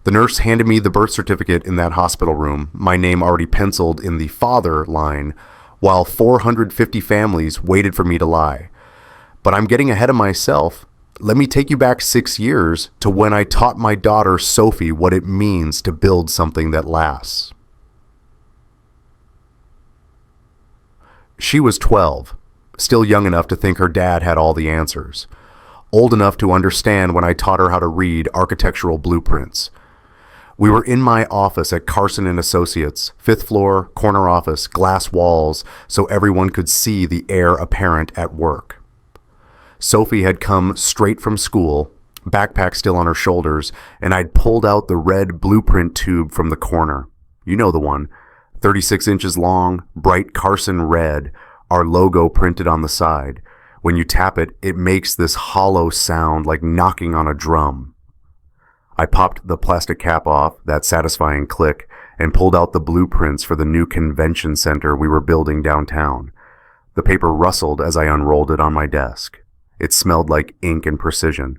The nurse handed me the birth certificate in that hospital room, my name already penciled in the father line, while 450 families waited for me to lie. But I'm getting ahead of myself. Let me take you back 6 years to when I taught my daughter Sophie what it means to build something that lasts. She was 12, still young enough to think her dad had all the answers, old enough to understand when I taught her how to read architectural blueprints. We were in my office at Carson & Associates, 5th floor, corner office, glass walls, so everyone could see the heir apparent at work. Sophie had come straight from school, backpack still on her shoulders, and I'd pulled out the red blueprint tube from the corner. You know the one, 36 inches long, bright Carson red, our logo printed on the side. When you tap it, it makes this hollow sound like knocking on a drum. I popped the plastic cap off, that satisfying click, and pulled out the blueprints for the new convention center we were building downtown. The paper rustled as I unrolled it on my desk. It smelled like ink and precision.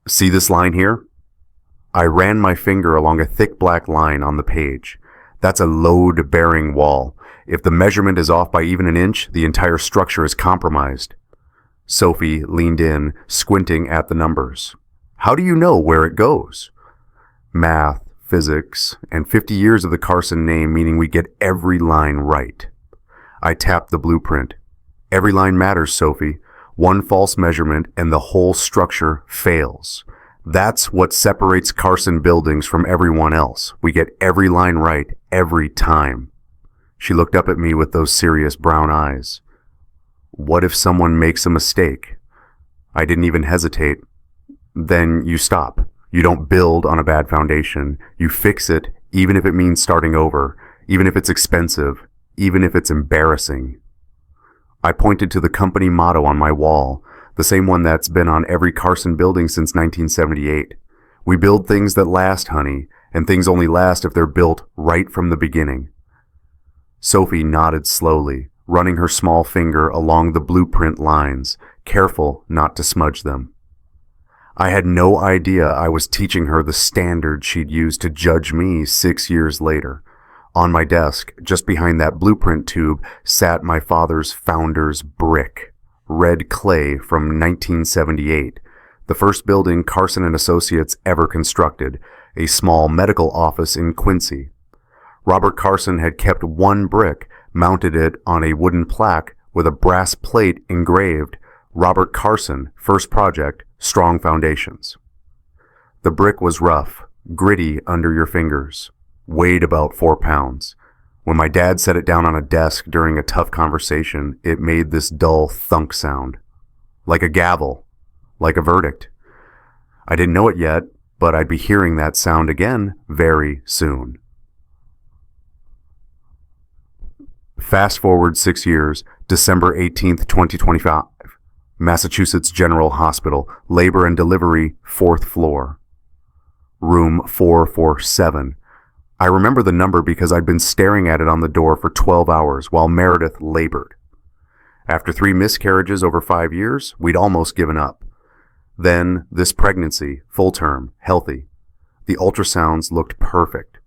See this line here? I ran my finger along a thick black line on the page. That's a load-bearing wall. If the measurement is off by even an inch, the entire structure is compromised. Sophie leaned in, squinting at the numbers. How do you know where it goes? Math, physics, and 50 years of the Carson name, meaning we get every line right. I tapped the blueprint. Every line matters, Sophie. One false measurement and the whole structure fails. That's what separates Carson buildings from everyone else. We get every line right, every time. She looked up at me with those serious brown eyes. What if someone makes a mistake? I didn't even hesitate. Then you stop. You don't build on a bad foundation. You fix it, even if it means starting over, even if it's expensive, even if it's embarrassing. I pointed to the company motto on my wall, the same one that's been on every Carson building since 1978. We build things that last, honey, and things only last if they're built right from the beginning. Sophie nodded slowly, running her small finger along the blueprint lines, careful not to smudge them. I had no idea I was teaching her the standard she'd use to judge me 6 years later. On my desk, just behind that blueprint tube, sat my father's founder's brick, red clay from 1978, the first building Carson & Associates ever constructed, a small medical office in Quincy. Robert Carson had kept one brick, mounted it on a wooden plaque with a brass plate engraved, Robert Carson, first project, strong foundations. The brick was rough, gritty under your fingers, weighed about 4 pounds. When my dad set it down on a desk during a tough conversation, it made this dull thunk sound. Like a gavel, like a verdict. I didn't know it yet, but I'd be hearing that sound again very soon. Fast forward 6 years, December 18th, 2025. Massachusetts General Hospital, labor and delivery, 4th floor. Room 447. I remember the number because I'd been staring at it on the door for 12 hours while Meredith labored. After 3 miscarriages over 5 years, we'd almost given up. Then, this pregnancy, full term, healthy. The ultrasounds looked perfect.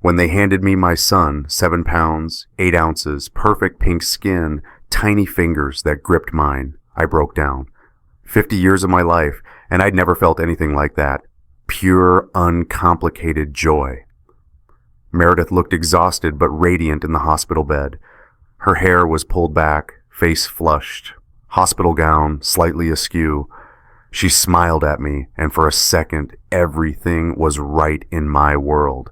When they handed me my son, 7 pounds, 8 ounces, perfect pink skin, tiny fingers that gripped mine, I broke down. 50 years of my life, and I'd never felt anything like that. Pure, uncomplicated joy. Meredith looked exhausted but radiant in the hospital bed. Her hair was pulled back, face flushed, hospital gown slightly askew. She smiled at me, and for a second, everything was right in my world.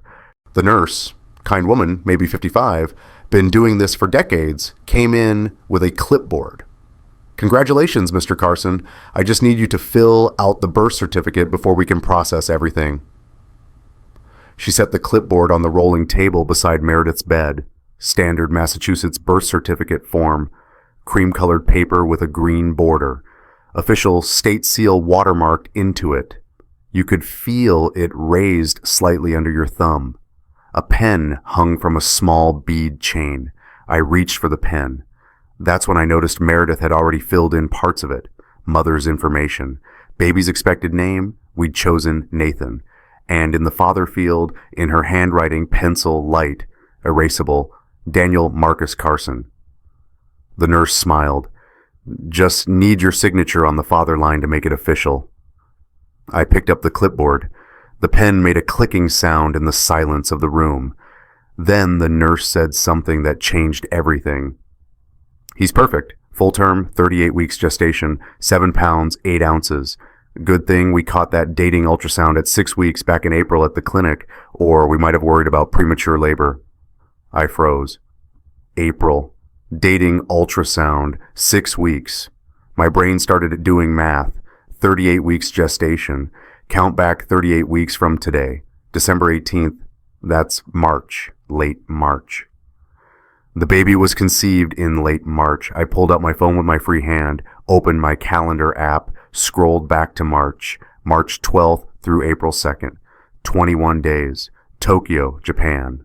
The nurse, kind woman, maybe 55, been doing this for decades, came in with a clipboard. Congratulations, Mr. Carson. I just need you to fill out the birth certificate before we can process everything. She set the clipboard on the rolling table beside Meredith's bed. Standard Massachusetts birth certificate form. Cream-colored paper with a green border. Official state seal watermarked into it. You could feel it raised slightly under your thumb. A pen hung from a small bead chain. I reached for the pen. That's when I noticed Meredith had already filled in parts of it. Mother's information. Baby's expected name, we'd chosen Nathan, and in the father field, in her handwriting pencil light, erasable, Daniel Marcus Carson. The nurse smiled. Just need your signature on the father line to make it official. I picked up the clipboard. The pen made a clicking sound in the silence of the room. Then the nurse said something that changed everything. He's perfect. Full term, 38 weeks gestation, 7 pounds, 8 ounces. Good thing we caught that dating ultrasound at 6 weeks back in April at the clinic, or we might have worried about premature labor. I froze. April. Dating ultrasound, 6 weeks. My brain started doing math. 38 weeks gestation. Count back 38 weeks from today. December 18th. That's March. Late March. The baby was conceived in late March. I pulled out my phone with my free hand, opened my calendar app, scrolled back to March 12th through April 2nd. 21 days. Tokyo, Japan.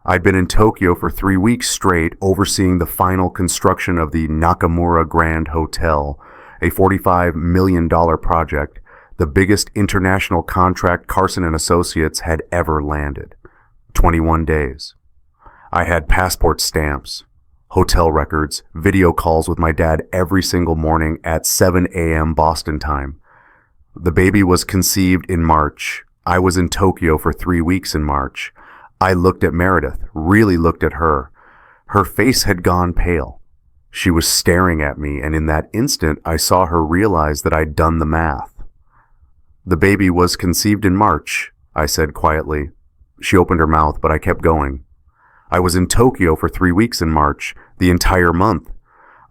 I'd been in Tokyo for 3 weeks straight, overseeing the final construction of the Nakamura Grand Hotel, a $45 million project, the biggest international contract Carson and Associates had ever landed. 21 days. I had passport stamps, hotel records, video calls with my dad every single morning at 7 a.m. Boston time. The baby was conceived in March. I was in Tokyo for 3 weeks in March. I looked at Meredith, really looked at her. Her face had gone pale. She was staring at me, and in that instant, I saw her realize that I'd done the math. The baby was conceived in March, I said quietly. She opened her mouth, but I kept going. I was in Tokyo for 3 weeks in March, the entire month.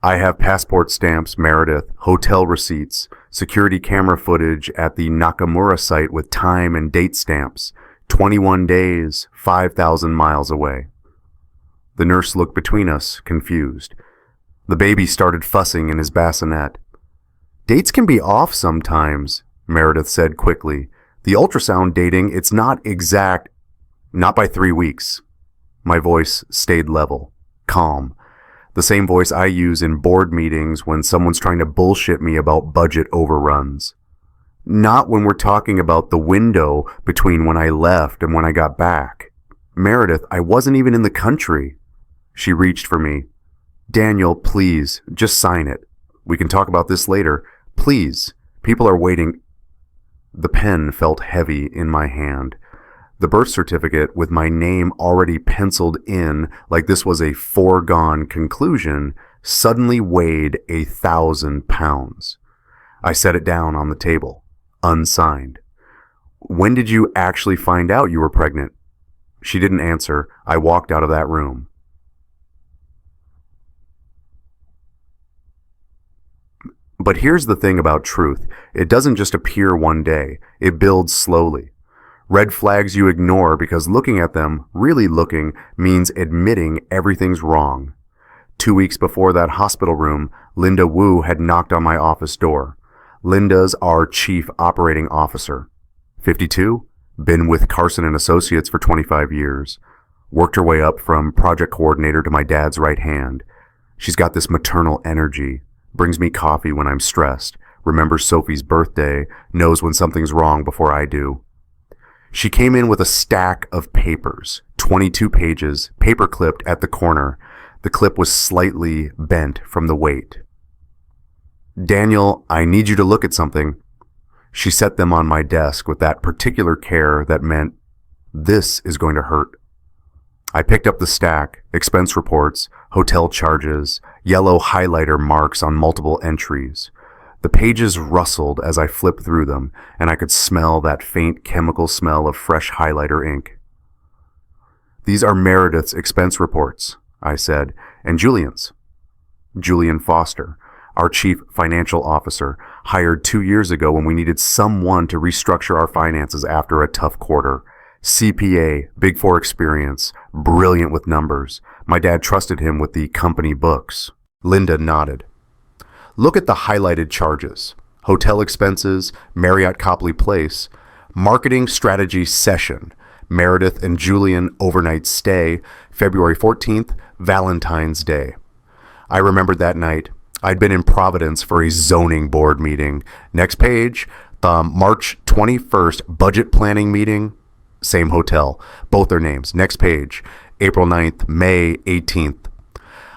I have passport stamps, Meredith, hotel receipts, security camera footage at the Nakamura site with time and date stamps. 21 days, 5,000 miles away. The nurse looked between us, confused. The baby started fussing in his bassinet. Dates can be off sometimes, Meredith said quickly. The ultrasound dating, it's not exact. Not by 3 weeks. My voice stayed level, calm. The same voice I use in board meetings when someone's trying to bullshit me about budget overruns. Not when we're talking about the window between when I left and when I got back. Meredith, I wasn't even in the country. She reached for me. Daniel, please, just sign it. We can talk about this later. Please, people are waiting. The pen felt heavy in my hand. The birth certificate, with my name already penciled in like this was a foregone conclusion, suddenly weighed 1,000 pounds. I set it down on the table. Unsigned. When did you actually find out you were pregnant? She didn't answer. I walked out of that room. But here's the thing about truth. It doesn't just appear one day. It builds slowly. Red flags you ignore because looking at them, really looking, means admitting everything's wrong. 2 weeks before that hospital room, Linda Wu had knocked on my office door. Linda's our chief operating officer. 52, been with Carson and Associates for 25 years. Worked her way up from project coordinator to my dad's right hand. She's got this maternal energy. Brings me coffee when I'm stressed. Remembers Sophie's birthday. Knows when something's wrong before I do. She came in with a stack of papers. 22 pages, paper clipped at the corner. The clip was slightly bent from the weight. Daniel, I need you to look at something. She set them on my desk with that particular care that meant, this is going to hurt. I picked up the stack, expense reports, hotel charges, yellow highlighter marks on multiple entries. The pages rustled as I flipped through them, and I could smell that faint chemical smell of fresh highlighter ink. These are Meredith's expense reports, I said, and Julian's. Julian Foster, our chief financial officer, hired 2 years ago when we needed someone to restructure our finances after a tough quarter. CPA, Big Four experience, brilliant with numbers. My dad trusted him with the company books. Linda nodded. Look at the highlighted charges. Hotel expenses, Marriott Copley Place, marketing strategy session, Meredith and Julian overnight stay, February 14th, Valentine's Day. I remembered that night. I'd been in Providence for a zoning board meeting. Next page, March 21st, budget planning meeting, same hotel, both their names. Next page, April 9th, May 18th.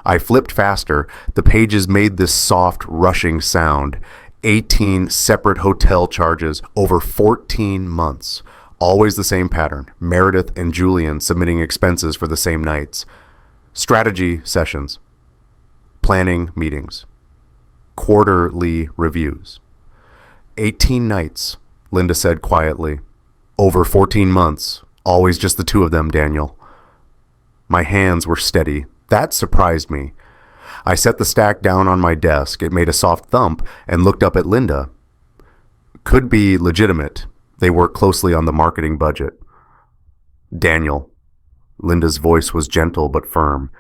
I flipped faster. The pages made this soft, rushing sound. 18 separate hotel charges over 14 months. Always the same pattern. Meredith and Julian submitting expenses for the same nights. Strategy sessions. Planning meetings. Quarterly reviews. 18 nights, Linda said quietly. Over 14 months. Always just the two of them, Daniel. My hands were steady. That surprised me. I set the stack down on my desk. It made a soft thump and looked up at Linda. Could be legitimate. They work closely on the marketing budget. Daniel. Linda's voice was gentle but firm.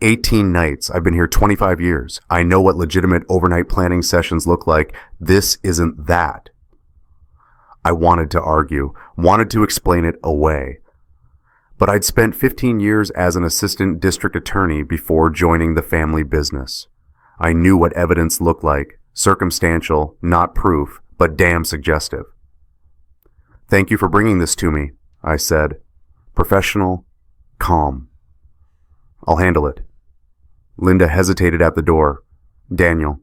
18 nights. I've been here 25 years. I know what legitimate overnight planning sessions look like. This isn't that. I wanted to argue, wanted to explain it away. But I'd spent 15 years as an assistant district attorney before joining the family business. I knew what evidence looked like, circumstantial, not proof, but damn suggestive. Thank you for bringing this to me, I said. Professional, calm. I'll handle it. Linda hesitated at the door. Daniel,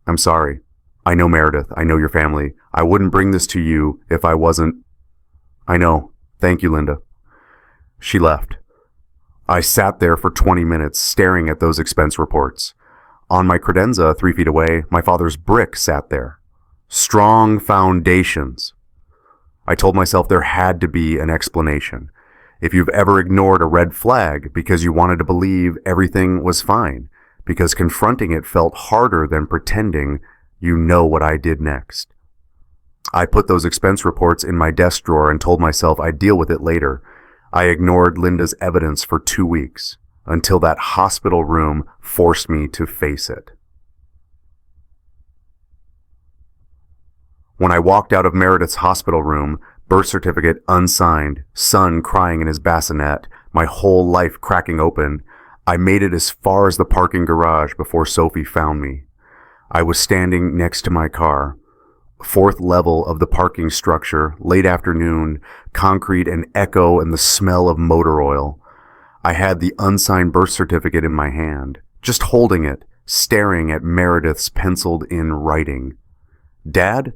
I'm sorry. I know Meredith. I know your family. I wouldn't bring this to you if I wasn't. I know. Thank you, Linda. She left. I sat there for 20 minutes staring at those expense reports. On my credenza 3 feet away, my father's brick sat there. Strong foundations. I told myself there had to be an explanation. If you've ever ignored a red flag because you wanted to believe everything was fine, because confronting it felt harder than pretending, you know what I did next. I put those expense reports in my desk drawer and told myself I'd deal with it later. I ignored Linda's evidence for 2 weeks, until that hospital room forced me to face it. When I walked out of Meredith's hospital room, birth certificate unsigned, son crying in his bassinet, my whole life cracking open, I made it as far as the parking garage before Sophie found me. I was standing next to my car. 4th level of the parking structure, late afternoon, concrete and echo and the smell of motor oil. I had the unsigned birth certificate in my hand, just holding it, staring at Meredith's penciled-in writing. Dad?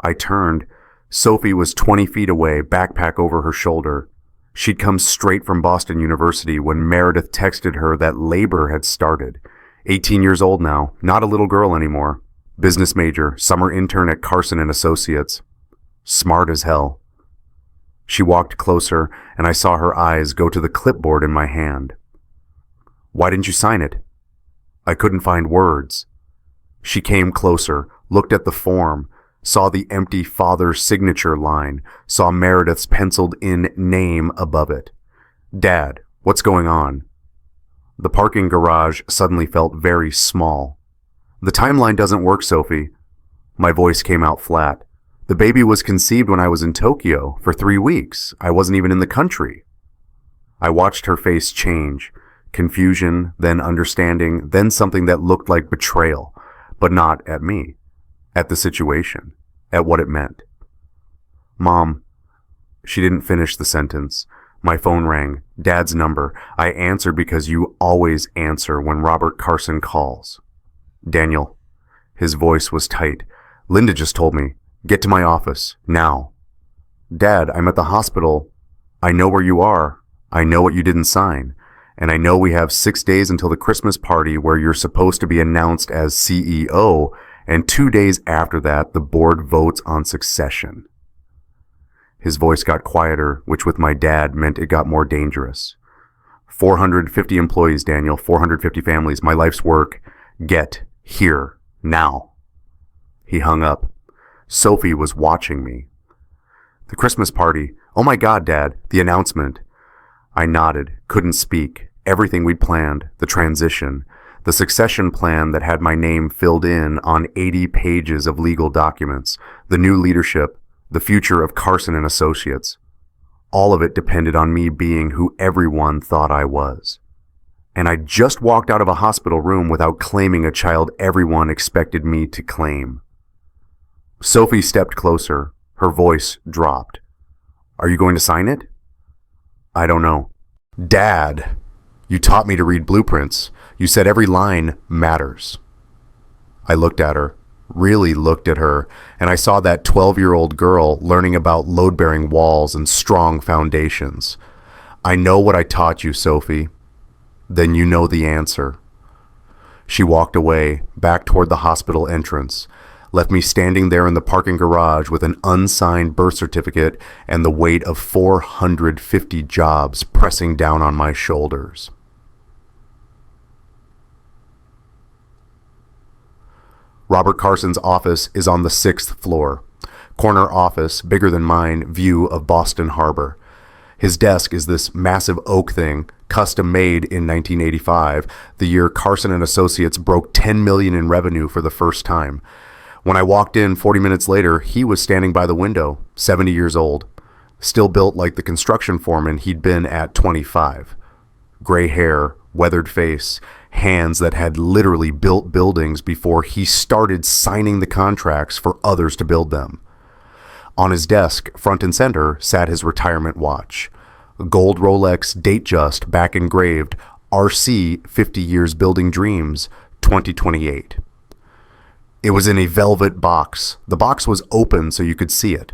I turned. Sophie was 20 feet away, backpack over her shoulder. She'd come straight from Boston University when Meredith texted her that labor had started. 18 years old now, not a little girl anymore. Business major, summer intern at Carson and Associates. Smart as hell. She walked closer, and I saw her eyes go to the clipboard in my hand. Why didn't you sign it? I couldn't find words. She came closer, looked at the form, saw the empty father's signature line, saw Meredith's penciled-in name above it. Dad, what's going on? The parking garage suddenly felt very small. The timeline doesn't work, Sophie. My voice came out flat. The baby was conceived when I was in Tokyo for 3 weeks. I wasn't even in the country. I watched her face change. Confusion, then understanding, then something that looked like betrayal, but not at me. At the situation, at what it meant. Mom. She didn't finish the sentence. My phone rang. Dad's number. I answered because you always answer when Robert Carson calls. Daniel. His voice was tight. Linda just told me. Get to my office. Now. Dad, I'm at the hospital. I know where you are. I know what you didn't sign. And I know we have 6 days until the Christmas party where you're supposed to be announced as CEO, and 2 days after that, the board votes on succession. His voice got quieter, which with my dad meant it got more dangerous. 450 employees, Daniel, 450 families, my life's work. Get here, now. He hung up. Sophie was watching me. The Christmas party. Oh my God, Dad, the announcement. I nodded, couldn't speak. Everything we'd planned, the transition, the succession plan that had my name filled in on 80 pages of legal documents, the new leadership, the future of Carson and Associates. All of it depended on me being who everyone thought I was. And I just walked out of a hospital room without claiming a child everyone expected me to claim. Sophie stepped closer. Her voice dropped. Are you going to sign it? I don't know. Dad, you taught me to read blueprints. You said every line matters. I looked at her, really looked at her, and I saw that 12-year-old girl learning about load-bearing walls and strong foundations. I know what I taught you, Sophie. Then you know the answer. She walked away, back toward the hospital entrance, left me standing there in the parking garage with an unsigned birth certificate and the weight of 450 jobs pressing down on my shoulders. Robert Carson's office is on the 6th floor. Corner office, bigger than mine, view of Boston Harbor. His desk is this massive oak thing, custom made in 1985, the year Carson and Associates broke $10 million in revenue for the first time. When I walked in 40 minutes later, he was standing by the window, 70 years old, still built like the construction foreman he'd been at 25. Gray hair, weathered face, hands that had literally built buildings before he started signing the contracts for others to build them. On his desk, front and center, sat his retirement watch. A gold Rolex date-just back engraved, RC 50 Years Building Dreams, 2028. It was in a velvet box. The box was open so you could see it.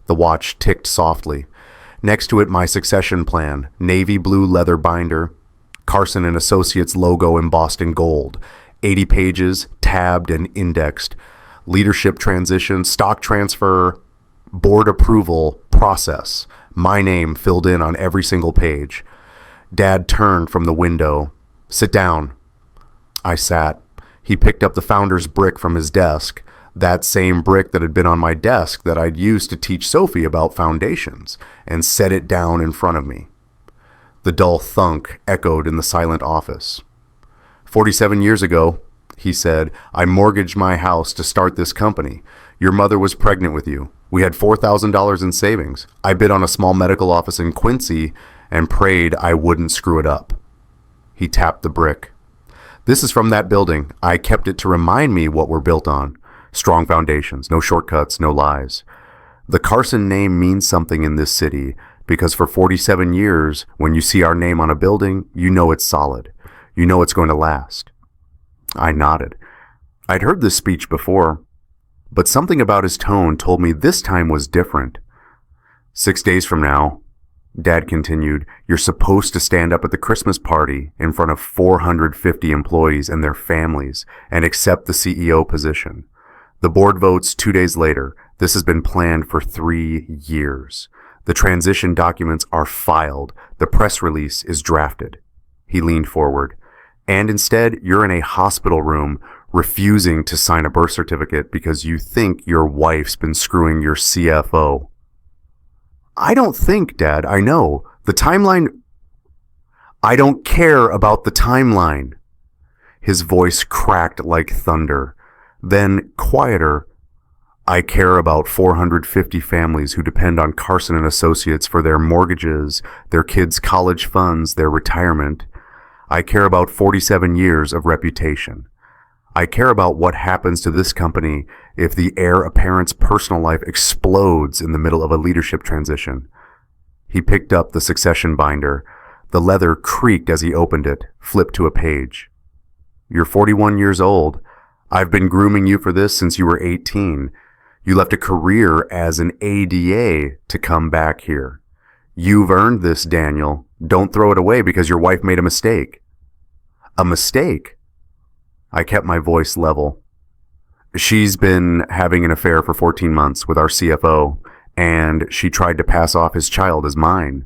The watch ticked softly. Next to it, my succession plan, navy blue leather binder, Carson and Associates logo embossed in gold, 80 pages, tabbed and indexed, leadership transition, stock transfer, board approval, process, my name filled in on every single page. Dad turned from the window. Sit down. I sat. He picked up the founder's brick from his desk, that same brick that had been on my desk that I'd used to teach Sophie about foundations, and set it down in front of me. The dull thunk echoed in the silent office. 47 years ago, he said, I mortgaged my house to start this company. Your mother was pregnant with you. We had $4,000 in savings. I bid on a small medical office in Quincy and prayed I wouldn't screw it up. He tapped the brick. This is from that building. I kept it to remind me what we're built on. Strong foundations, no shortcuts, no lies. The Carson name means something in this city because for 47 years, when you see our name on a building, you know it's solid. You know it's going to last. I nodded. I'd heard this speech before, but something about his tone told me this time was different. 6 days from now, Dad continued, you're supposed to stand up at the Christmas party in front of 450 employees and their families and accept the CEO position. The board votes 2 days later. This has been planned for 3 years. The transition documents are filed. The press release is drafted. He leaned forward. And instead, you're in a hospital room refusing to sign a birth certificate because you think your wife's been screwing your CFO. I don't think, Dad. I know. The timeline... I don't care about the timeline. His voice cracked like thunder. Then, quieter, I care about 450 families who depend on Carson and Associates for their mortgages, their kids' college funds, their retirement. I care about 47 years of reputation. I care about what happens to this company if the heir apparent's personal life explodes in the middle of a leadership transition. He picked up the succession binder. The leather creaked as he opened it, flipped to a page. You're 41 years old. I've been grooming you for this since you were 18. You left a career as an ADA to come back here. You've earned this, Daniel. Don't throw it away because your wife made a mistake. A mistake? I kept my voice level. She's been having an affair for 14 months with our CFO, and she tried to pass off his child as mine.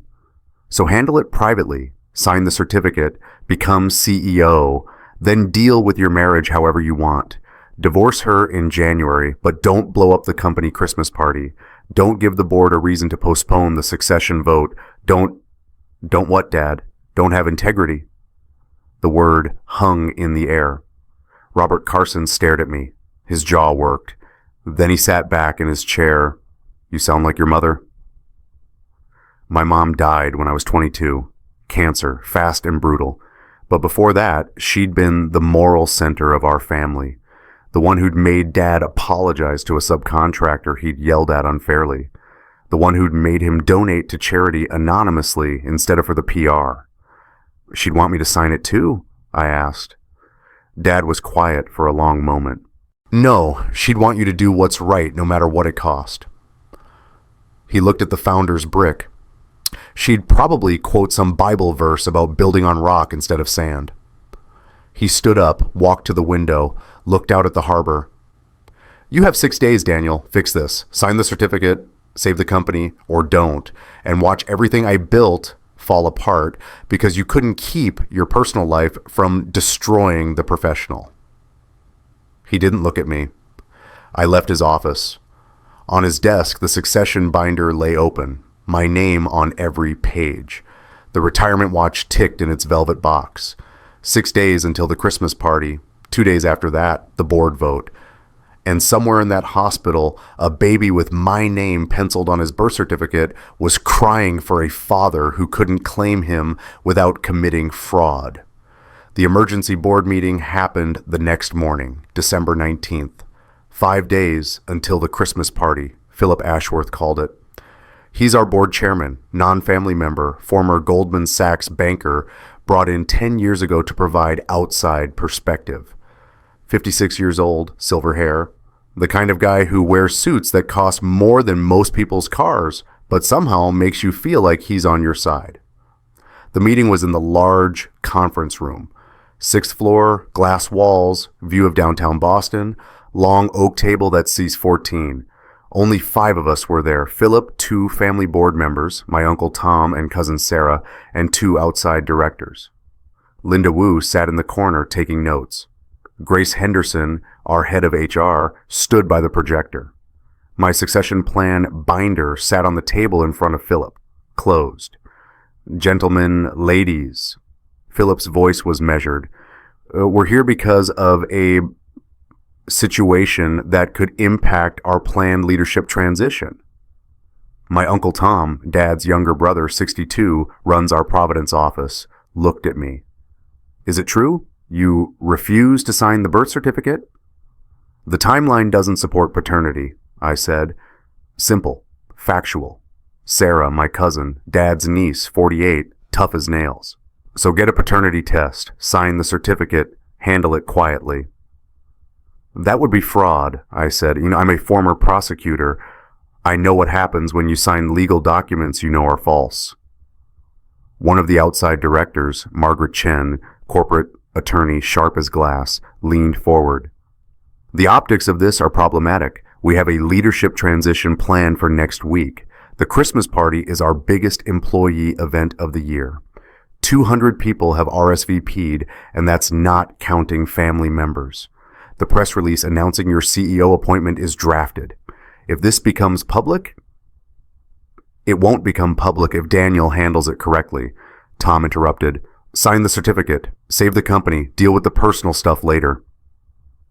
So handle it privately, sign the certificate, become CEO, then deal with your marriage however you want. Divorce her in January, but don't blow up the company Christmas party. Don't give the board a reason to postpone the succession vote. Don't what, Dad? Don't have integrity. The word hung in the air. Robert Carson stared at me. His jaw worked. Then he sat back in his chair. You sound like your mother. My mom died when I was 22. Cancer, fast and brutal. But before that, she'd been the moral center of our family. The one who'd made Dad apologize to a subcontractor he'd yelled at unfairly. The one who'd made him donate to charity anonymously instead of for the PR. She'd want me to sign it too? I asked. Dad was quiet for a long moment. No, she'd want you to do what's right no matter what it cost. He looked at the founder's brick. She'd probably quote some Bible verse about building on rock instead of sand. He stood up, walked to the window, looked out at the harbor. You have 6 days, Daniel. Fix this. Sign the certificate, save the company, or don't, and watch everything I built fall apart because you couldn't keep your personal life from destroying the professional. He didn't look at me. I left his office. On his desk, the succession binder lay open, my name on every page. The retirement watch ticked in its velvet box. 6 days until the Christmas party. 2 days after that, the board vote. And somewhere in that hospital, a baby with my name penciled on his birth certificate was crying for a father who couldn't claim him without committing fraud. The emergency board meeting happened the next morning, December 19th. 5 days until the Christmas party, Philip Ashworth called it. He's our board chairman, non-family member, former Goldman Sachs banker, brought in 10 years ago to provide outside perspective. 56 years old, silver hair, the kind of guy who wears suits that cost more than most people's cars, but somehow makes you feel like he's on your side. The meeting was in the large conference room. 6th floor, glass walls, view of downtown Boston, long oak table that seats 14. Only 5 of us were there. Philip, 2 family board members, my uncle Tom and cousin Sarah, and 2 outside directors. Linda Wu sat in the corner taking notes. Grace Henderson, our head of HR, stood by the projector. My succession plan binder sat on the table in front of Philip, closed. Gentlemen, ladies. Philip's voice was measured. We're here because of a situation that could impact our planned leadership transition. My Uncle Tom, Dad's younger brother, 62, runs our Providence office, looked at me. Is it true? You refuse to sign the birth certificate? The timeline doesn't support paternity, I said. Simple, factual. Sarah, my cousin, Dad's niece, 48, tough as nails. So get a paternity test, sign the certificate, handle it quietly. That would be fraud, I said. I'm a former prosecutor. I know what happens when you sign legal documents you know are false. One of the outside directors, Margaret Chen, corporate attorney sharp as glass, leaned forward. The optics of this are problematic. We have a leadership transition planned for next week. The Christmas party is our biggest employee event of the year. 200 people have RSVP'd, and that's not counting family members. The press release announcing your CEO appointment is drafted. If this becomes public, it won't become public if Daniel handles it correctly. Tom interrupted. Sign the certificate, save the company, deal with the personal stuff later.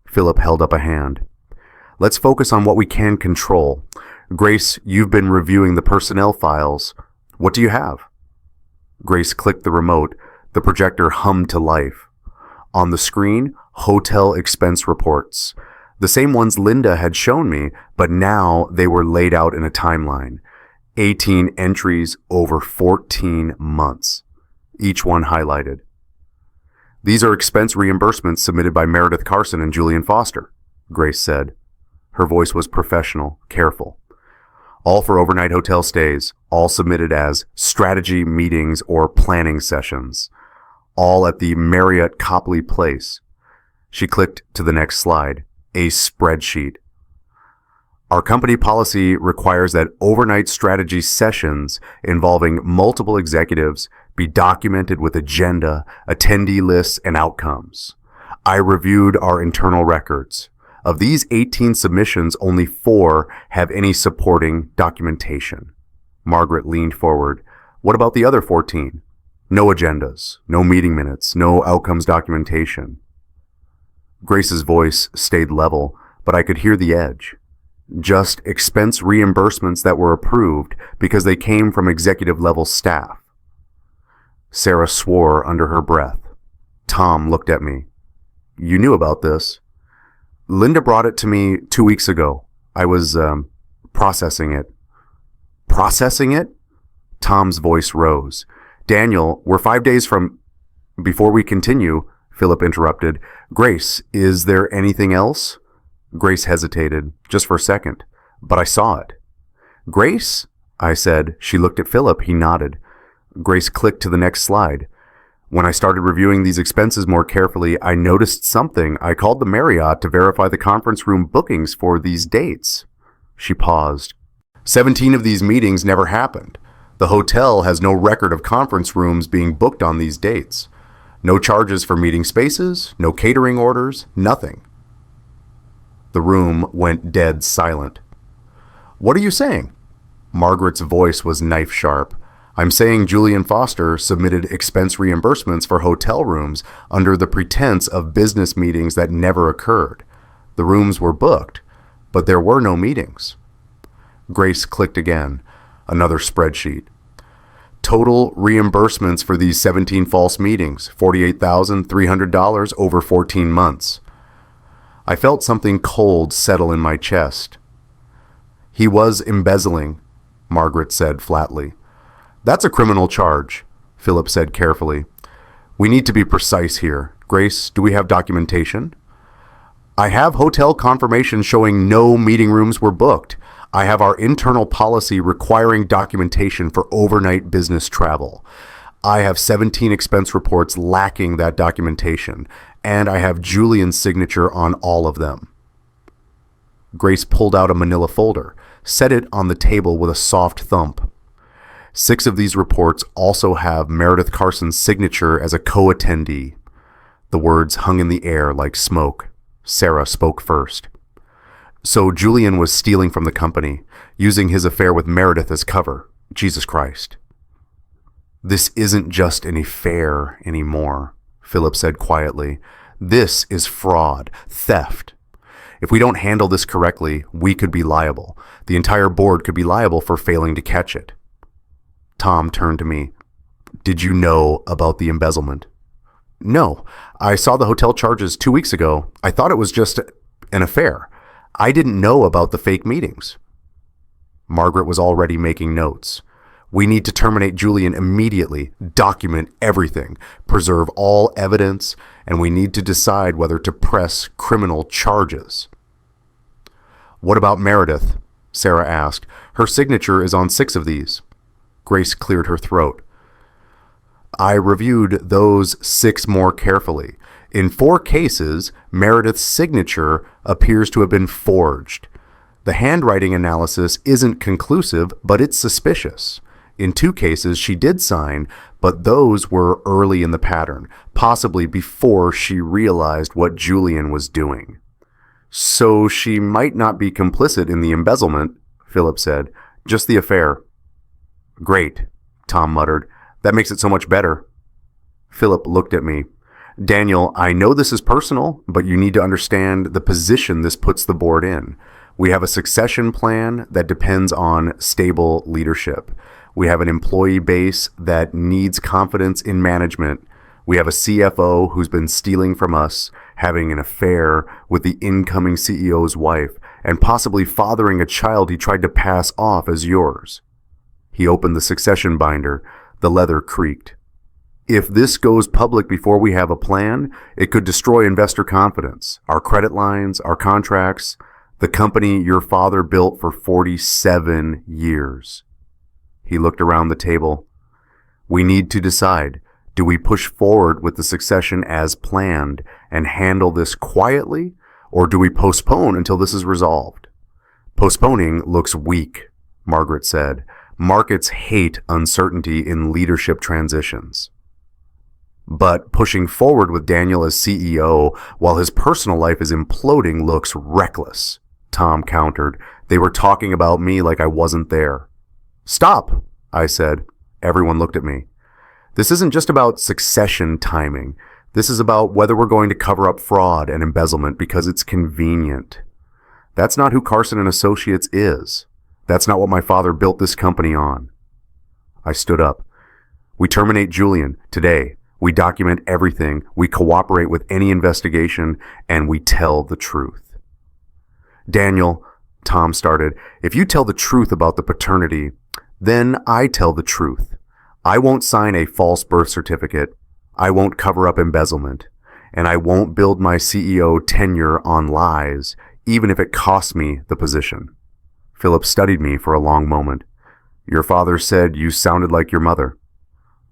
Philip held up a hand. Let's focus on what we can control. Grace, you've been reviewing the personnel files. What do you have? Grace clicked the remote. The projector hummed to life. On the screen, hotel expense reports. The same ones Linda had shown me, but now they were laid out in a timeline. 18 entries over 14 months. Each one highlighted. These are expense reimbursements submitted by Meredith Carson and Julian Foster, Grace said. Her voice was professional, careful. All for overnight hotel stays, all submitted as strategy meetings or planning sessions. All at the Marriott Copley Place. She clicked to the next slide, a spreadsheet. Our company policy requires that overnight strategy sessions involving multiple executives be documented with agenda, attendee lists, and outcomes. I reviewed our internal records. Of these 18 submissions, only 4 have any supporting documentation. Margaret leaned forward. What about the other 14? No agendas, no meeting minutes, no outcomes documentation. Grace's voice stayed level, but I could hear the edge. Just expense reimbursements that were approved because they came from executive level staff. Sarah swore under her breath. Tom looked at me. You knew about this. Linda brought it to me 2 weeks ago. I was processing it. Processing it? Tom's voice rose. Daniel, we're 5 days from... Before we continue, Philip interrupted. Grace, is there anything else? Grace hesitated, just for a second. But I saw it. Grace? I said. She looked at Philip. He nodded. Grace clicked to the next slide. When I started reviewing these expenses more carefully, I noticed something. I called the Marriott to verify the conference room bookings for these dates. She paused. 17 of these meetings never happened. The hotel has no record of conference rooms being booked on these dates. No charges for meeting spaces, no catering orders, nothing. The room went dead silent. What are you saying? Margaret's voice was knife sharp. I'm saying Julian Foster submitted expense reimbursements for hotel rooms under the pretense of business meetings that never occurred. The rooms were booked, but there were no meetings. Grace clicked again. Another spreadsheet. Total reimbursements for these 17 false meetings, $48,300 over 14 months. I felt something cold settle in my chest. He was embezzling, Margaret said flatly. That's a criminal charge, Philip said carefully. We need to be precise here. Grace, do we have documentation? I have hotel confirmation showing no meeting rooms were booked. I have our internal policy requiring documentation for overnight business travel. I have 17 expense reports lacking that documentation, and I have Julian's signature on all of them. Grace pulled out a manila folder, set it on the table with a soft thump. 6 of these reports also have Meredith Carson's signature as a co-attendee. The words hung in the air like smoke. Sarah spoke first. So Julian was stealing from the company, using his affair with Meredith as cover. Jesus Christ. This isn't just an affair anymore, Philip said quietly. This is fraud, theft. If we don't handle this correctly, we could be liable. The entire board could be liable for failing to catch it. Tom turned to me. Did you know about the embezzlement? No. I saw the hotel charges 2 weeks ago. I thought it was just an affair. I didn't know about the fake meetings. Margaret was already making notes. We need to terminate Julian immediately, document everything, preserve all evidence, and we need to decide whether to press criminal charges. What about Meredith? Sarah asked. Her signature is on 6 of these. Grace cleared her throat. I reviewed those 6 more carefully. In 4 cases, Meredith's signature appears to have been forged. The handwriting analysis isn't conclusive, but it's suspicious. In 2 cases, she did sign, but those were early in the pattern, possibly before she realized what Julian was doing. So she might not be complicit in the embezzlement, Philip said, just the affair. Great, Tom muttered. That makes it so much better. Philip looked at me. Daniel, I know this is personal, but you need to understand the position this puts the board in. We have a succession plan that depends on stable leadership. We have an employee base that needs confidence in management. We have a CFO who's been stealing from us, having an affair with the incoming CEO's wife, and possibly fathering a child he tried to pass off as yours. He opened the succession binder. The leather creaked. If this goes public before we have a plan, it could destroy investor confidence, our credit lines, our contracts, the company your father built for 47 years. He looked around the table. We need to decide, do we push forward with the succession as planned and handle this quietly, or do we postpone until this is resolved? Postponing looks weak, Margaret said. Markets hate uncertainty in leadership transitions. But pushing forward with Daniel as CEO while his personal life is imploding looks reckless, Tom countered. They were talking about me like I wasn't there. Stop, I said. Everyone looked at me. This isn't just about succession timing. This is about whether we're going to cover up fraud and embezzlement because it's convenient. That's not who Carson and Associates is. That's not what my father built this company on. I stood up. We terminate Julian today. We document everything. We cooperate with any investigation, and we tell the truth. Daniel, Tom started, if you tell the truth about the paternity, then I tell the truth. I won't sign a false birth certificate. I won't cover up embezzlement. And I won't build my CEO tenure on lies, even if it costs me the position. Philip studied me for a long moment. Your father said you sounded like your mother.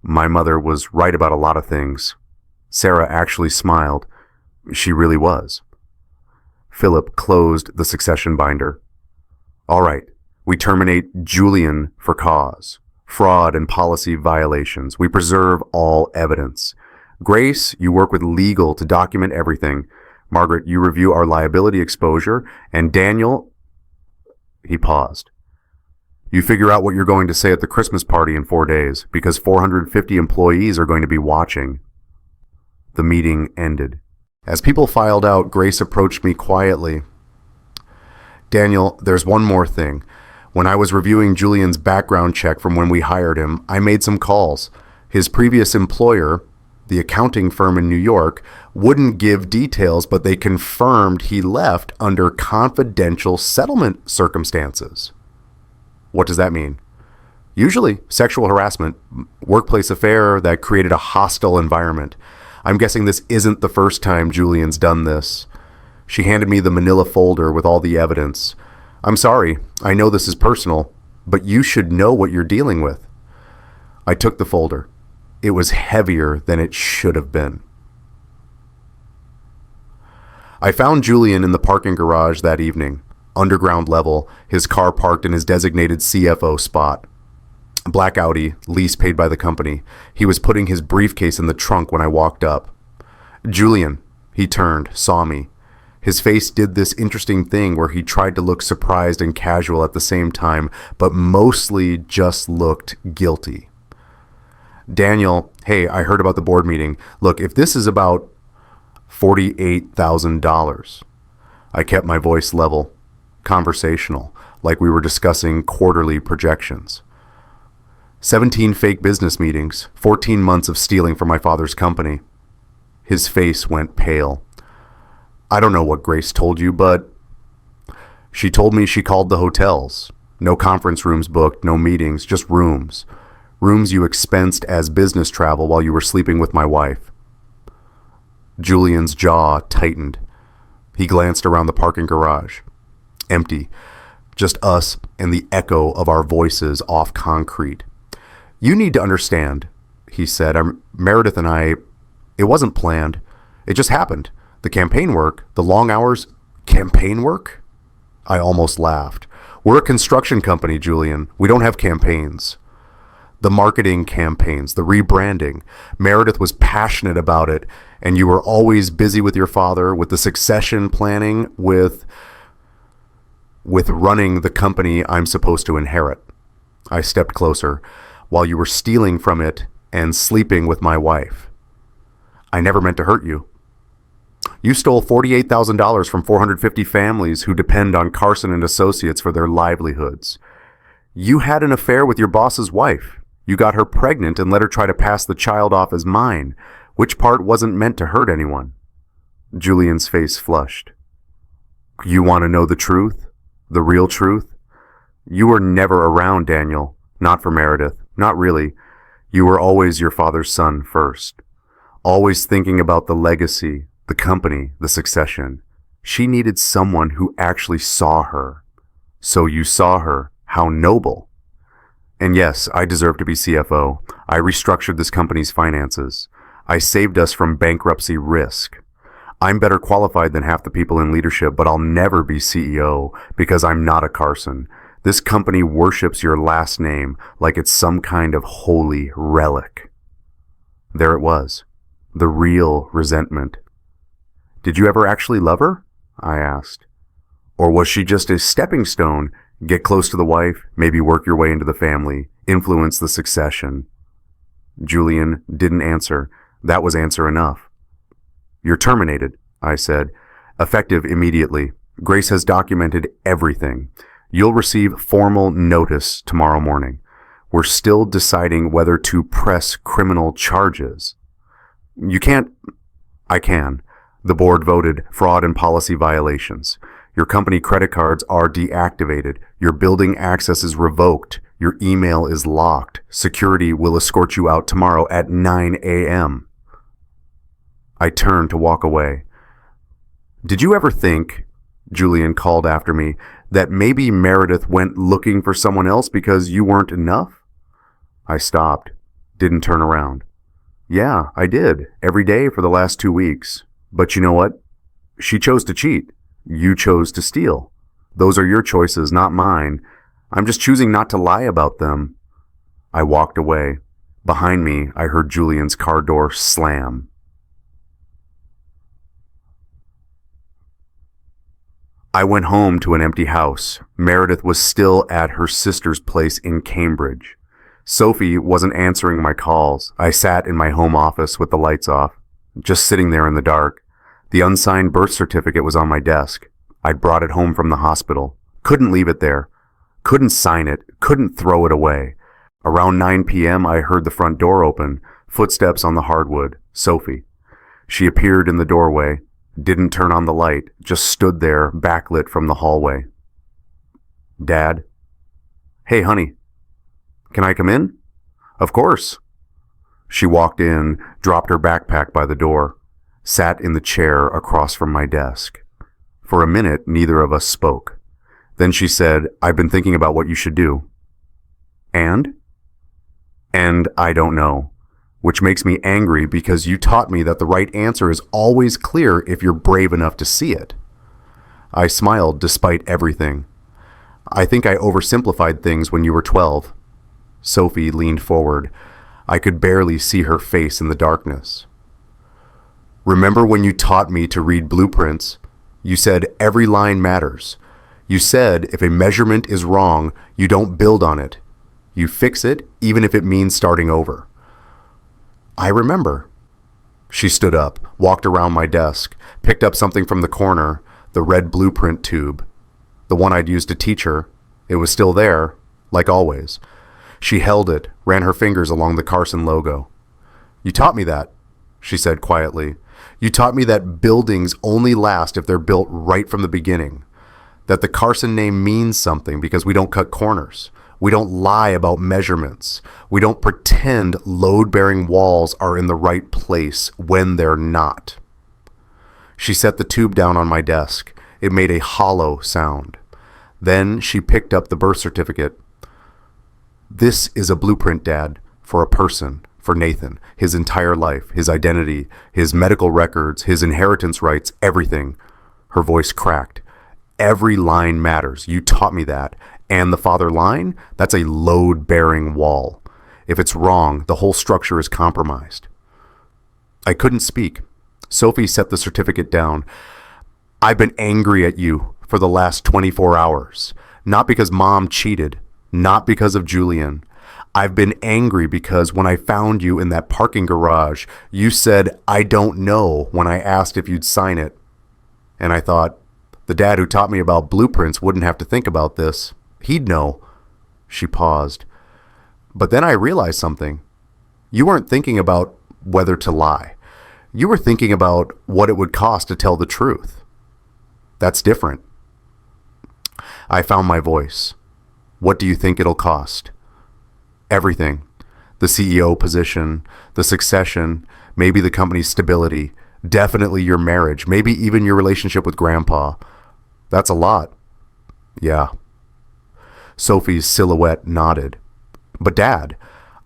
My mother was right about a lot of things. Sarah actually smiled. She really was. Philip closed the succession binder. All right, we terminate Julian for cause. Fraud and policy violations. We preserve all evidence. Grace, you work with legal to document everything. Margaret, you review our liability exposure. And Daniel, he paused. You figure out what you're going to say at the Christmas party in 4 days, because 450 employees are going to be watching. The meeting ended. As people filed out, Grace approached me quietly. Daniel, there's one more thing. When I was reviewing Julian's background check from when we hired him, I made some calls. His previous employer, the accounting firm in New York, wouldn't give details, but they confirmed he left under confidential settlement circumstances. What does that mean? Usually sexual harassment, workplace affair that created a hostile environment. I'm guessing this isn't the first time Julian's done this. She handed me the manila folder with all the evidence. I'm sorry, I know this is personal, but you should know what you're dealing with. I took the folder. It was heavier than it should have been. I found Julian in the parking garage that evening. Underground level, his car parked in his designated CFO spot. Black Audi, lease paid by the company. He was putting his briefcase in the trunk when I walked up. Julian, he turned, saw me. His face did this interesting thing where he tried to look surprised and casual at the same time, but mostly just looked guilty. Daniel, hey, I heard about the board meeting. Look, if this is about $48,000, I kept my voice level, conversational, like we were discussing quarterly projections. 17 fake business meetings, 14 months of stealing from my father's company. His face went pale. I don't know what Grace told you, but she told me she called the hotels. No conference rooms booked, no meetings, just rooms. Rooms you expensed as business travel while you were sleeping with my wife. Julian's jaw tightened. He glanced around the parking garage. Empty. Just us and the echo of our voices off concrete. You need to understand, he said. Meredith and I, it wasn't planned. It just happened. The campaign work, the long hours, campaign work? I almost laughed. We're a construction company, Julian. We don't have campaigns. The marketing campaigns, the rebranding. Meredith was passionate about it, and you were always busy with your father, with the succession planning, with running the company I'm supposed to inherit. I stepped closer, while you were stealing from it and sleeping with my wife. I never meant to hurt you. You stole $48,000 from 450 families who depend on Carson and Associates for their livelihoods. You had an affair with your boss's wife. You got her pregnant and let her try to pass the child off as mine, which part wasn't meant to hurt anyone. Julian's face flushed. You want to know the truth? The real truth? You were never around, Daniel. Not for Meredith. Not really. You were always your father's son first. Always thinking about the legacy, the company, the succession. She needed someone who actually saw her. So you saw her. How noble. And yes, I deserve to be CFO. I restructured this company's finances. I saved us from bankruptcy risk. I'm better qualified than half the people in leadership, but I'll never be CEO because I'm not a Carson. This company worships your last name like it's some kind of holy relic. There it was. The real resentment. Did you ever actually love her? I asked. Or was she just a stepping stone? Get close to the wife, maybe work your way into the family, influence the succession. Julian didn't answer. That was answer enough. You're terminated, I said. Effective immediately. Grace has documented everything. You'll receive formal notice tomorrow morning. We're still deciding whether to press criminal charges. You can't. I can. The board voted fraud and policy violations. Your company credit cards are deactivated. Your building access is revoked. Your email is locked. Security will escort you out tomorrow at 9 a.m. I turned to walk away. Did you ever think, Julian called after me, that maybe Meredith went looking for someone else because you weren't enough? I stopped, didn't turn around. Yeah, I did, every day for the last 2 weeks. But you know what? She chose to cheat. You chose to steal. Those are your choices, not mine. I'm just choosing not to lie about them. I walked away. Behind me, I heard Julian's car door slam. I went home to an empty house. Meredith was still at her sister's place in Cambridge. Sophie wasn't answering my calls. I sat in my home office with the lights off, just sitting there in the dark. The unsigned birth certificate was on my desk. I'd brought it home from the hospital. Couldn't leave it there. Couldn't sign it. Couldn't throw it away. Around 9 p.m., I heard the front door open. Footsteps on the hardwood. Sophie. She appeared in the doorway. Didn't turn on the light. Just stood there, backlit from the hallway. Dad? Hey, honey. Can I come in? Of course. She walked in, dropped her backpack by the door, sat in the chair across from my desk. For a minute, neither of us spoke. Then she said, I've been thinking about what you should do. And I don't know, which makes me angry because you taught me that the right answer is always clear if you're brave enough to see it. I smiled despite everything. I think I oversimplified things when you were 12. Sophie leaned forward. I could barely see her face in the darkness. Remember when you taught me to read blueprints? You said every line matters. You said if a measurement is wrong, you don't build on it. You fix it, even if it means starting over. I remember. She stood up, walked around my desk, picked up something from the corner, the red blueprint tube. The one I'd used to teach her. It was still there, like always. She held it, ran her fingers along the Carson logo. You taught me that, she said quietly. You taught me that buildings only last if they're built right from the beginning. That the Carson name means something because we don't cut corners. We don't lie about measurements. We don't pretend load-bearing walls are in the right place when they're not. She set the tube down on my desk. It made a hollow sound. Then she picked up the birth certificate. This is a blueprint, Dad, for a person, for Nathan, his entire life, his identity, his medical records, his inheritance rights, everything. Her voice cracked. Every line matters. You taught me that. And the father line, that's a load-bearing wall. If it's wrong, the whole structure is compromised. I couldn't speak. Sophie set the certificate down. I've been angry at you for the last 24 hours. Not because Mom cheated. Not because of Julian. I've been angry because when I found you in that parking garage, you said, I don't know, when I asked if you'd sign it. And I thought, the dad who taught me about blueprints wouldn't have to think about this. He'd know. She paused. But then I realized something. You weren't thinking about whether to lie. You were thinking about what it would cost to tell the truth. That's different. I found my voice. What do you think it'll cost? Everything. The CEO position, the succession, maybe the company's stability, definitely your marriage, maybe even your relationship with Grandpa. That's a lot. Yeah. Sophie's silhouette nodded. But Dad,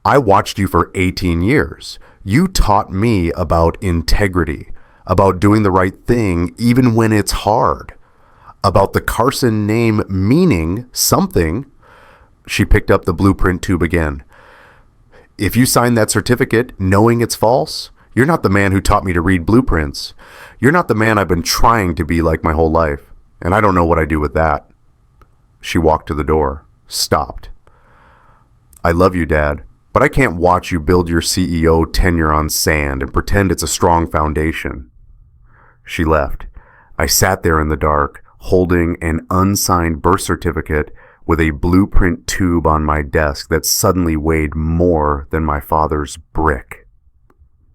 I watched you for 18 years. You taught me about integrity, about doing the right thing even when it's hard, about the Carson name meaning something. She picked up the blueprint tube again. If you sign that certificate knowing it's false, you're not the man who taught me to read blueprints. You're not the man I've been trying to be like my whole life, and I don't know what I do with that. She walked to the door, stopped. I love you, Dad, but I can't watch you build your CEO tenure on sand and pretend it's a strong foundation. She left. I sat there in the dark, holding an unsigned birth certificate with a blueprint tube on my desk that suddenly weighed more than my father's brick.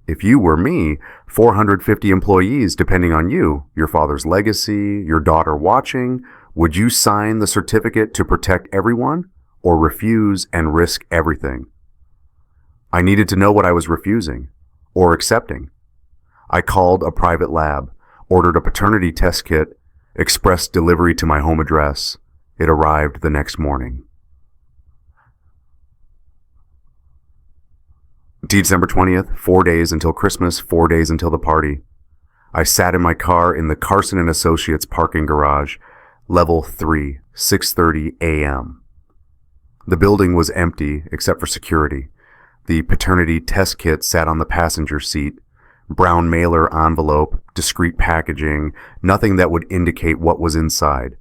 If you were me, 450 employees depending on you, your father's legacy, your daughter watching, would you sign the certificate to protect everyone or refuse and risk everything? I needed to know what I was refusing or accepting. I called a private lab, ordered a paternity test kit, express delivery to my home address. It arrived the next morning. December 20th, 4 days until Christmas, 4 days until the party. I sat in my car in the Carson and Associates parking garage, level 3, 6:30 a.m. The building was empty except for security. The paternity test kit sat on the passenger seat. Brown mailer envelope, discreet packaging, nothing that would indicate what was inside.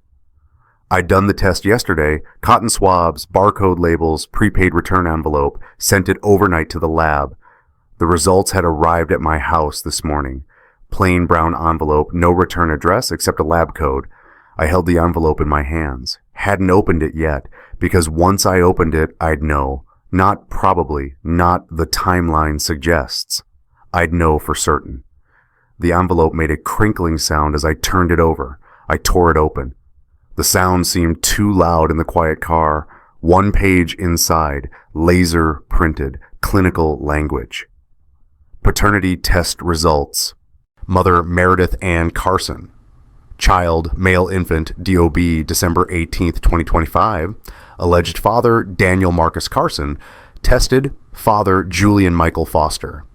I'd done the test yesterday, cotton swabs, barcode labels, prepaid return envelope, sent it overnight to the lab. The results had arrived at my house this morning. Plain brown envelope, no return address except a lab code. I held the envelope in my hands. Hadn't opened it yet, because once I opened it, I'd know. Not probably, not the timeline suggests. I'd know for certain. The envelope made a crinkling sound as I turned it over. I tore it open. The sound seemed too loud in the quiet car. 1 page inside, laser printed, clinical language. Paternity test results. Mother Meredith Ann Carson. Child, male infant, DOB, December 18th, 2025. Alleged father, Daniel Marcus Carson. Tested, father, Julian Michael Foster.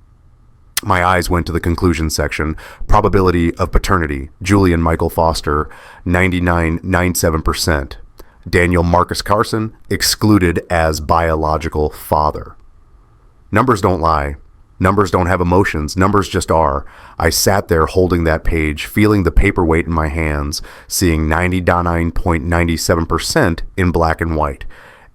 My eyes went to the conclusion section. Probability of paternity, Julian Michael Foster, 99.97%. Daniel Marcus Carson, excluded as biological father. Numbers don't lie. Numbers don't have emotions. Numbers just are. I sat there holding that page, feeling the paperweight in my hands, seeing 99.97% in black and white,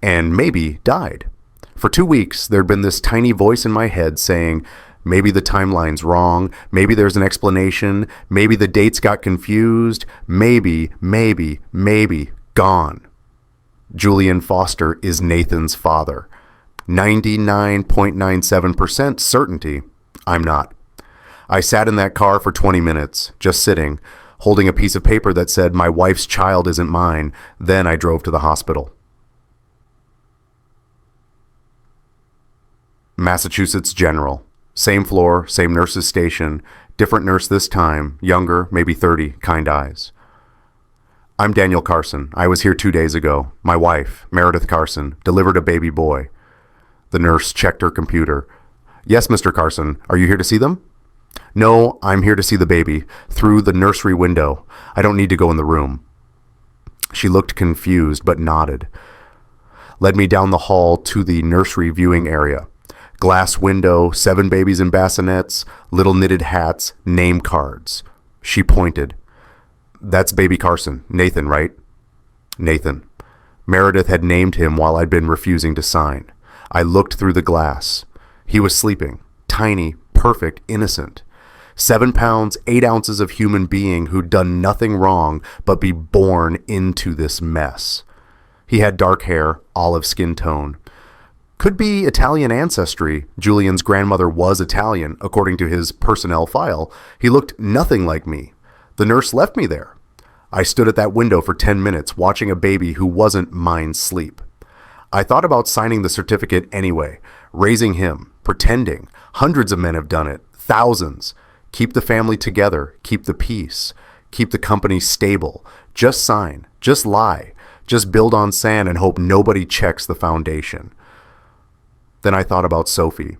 and maybe died. For 2 weeks, there'd been this tiny voice in my head saying, maybe the timeline's wrong, maybe there's an explanation, maybe the dates got confused, maybe, gone. Julian Foster is Nathan's father. 99.97% certainty, I'm not. I sat in that car for 20 minutes, just sitting, holding a piece of paper that said, my wife's child isn't mine. Then I drove to the hospital. Massachusetts General. Same floor, same nurse's station, different nurse this time, younger, maybe 30, kind eyes. I'm Daniel Carson. I was here 2 days ago. My wife, Meredith Carson, delivered a baby boy. The nurse checked her computer. Yes, Mr. Carson, are you here to see them? No, I'm here to see the baby, through the nursery window. I don't need to go in the room. She looked confused, but nodded. Led me down the hall to the nursery viewing area. Glass window, 7 babies in bassinets, little knitted hats, name cards. She pointed. That's baby Carson. Nathan, right? Nathan. Meredith had named him while I'd been refusing to sign. I looked through the glass. He was sleeping. Tiny, perfect, innocent. 7 pounds, 8 ounces of human being who'd done nothing wrong but be born into this mess. He had dark hair, olive skin tone. Could be Italian ancestry. Julian's grandmother was Italian, according to his personnel file. He looked nothing like me. The nurse left me there. I stood at that window for 10 minutes, watching a baby who wasn't mine sleep. I thought about signing the certificate anyway, raising him, pretending. Hundreds of men have done it, thousands. Keep the family together, keep the peace, keep the company stable. Just sign, just lie, just build on sand and hope nobody checks the foundation. Then I thought about Sophie,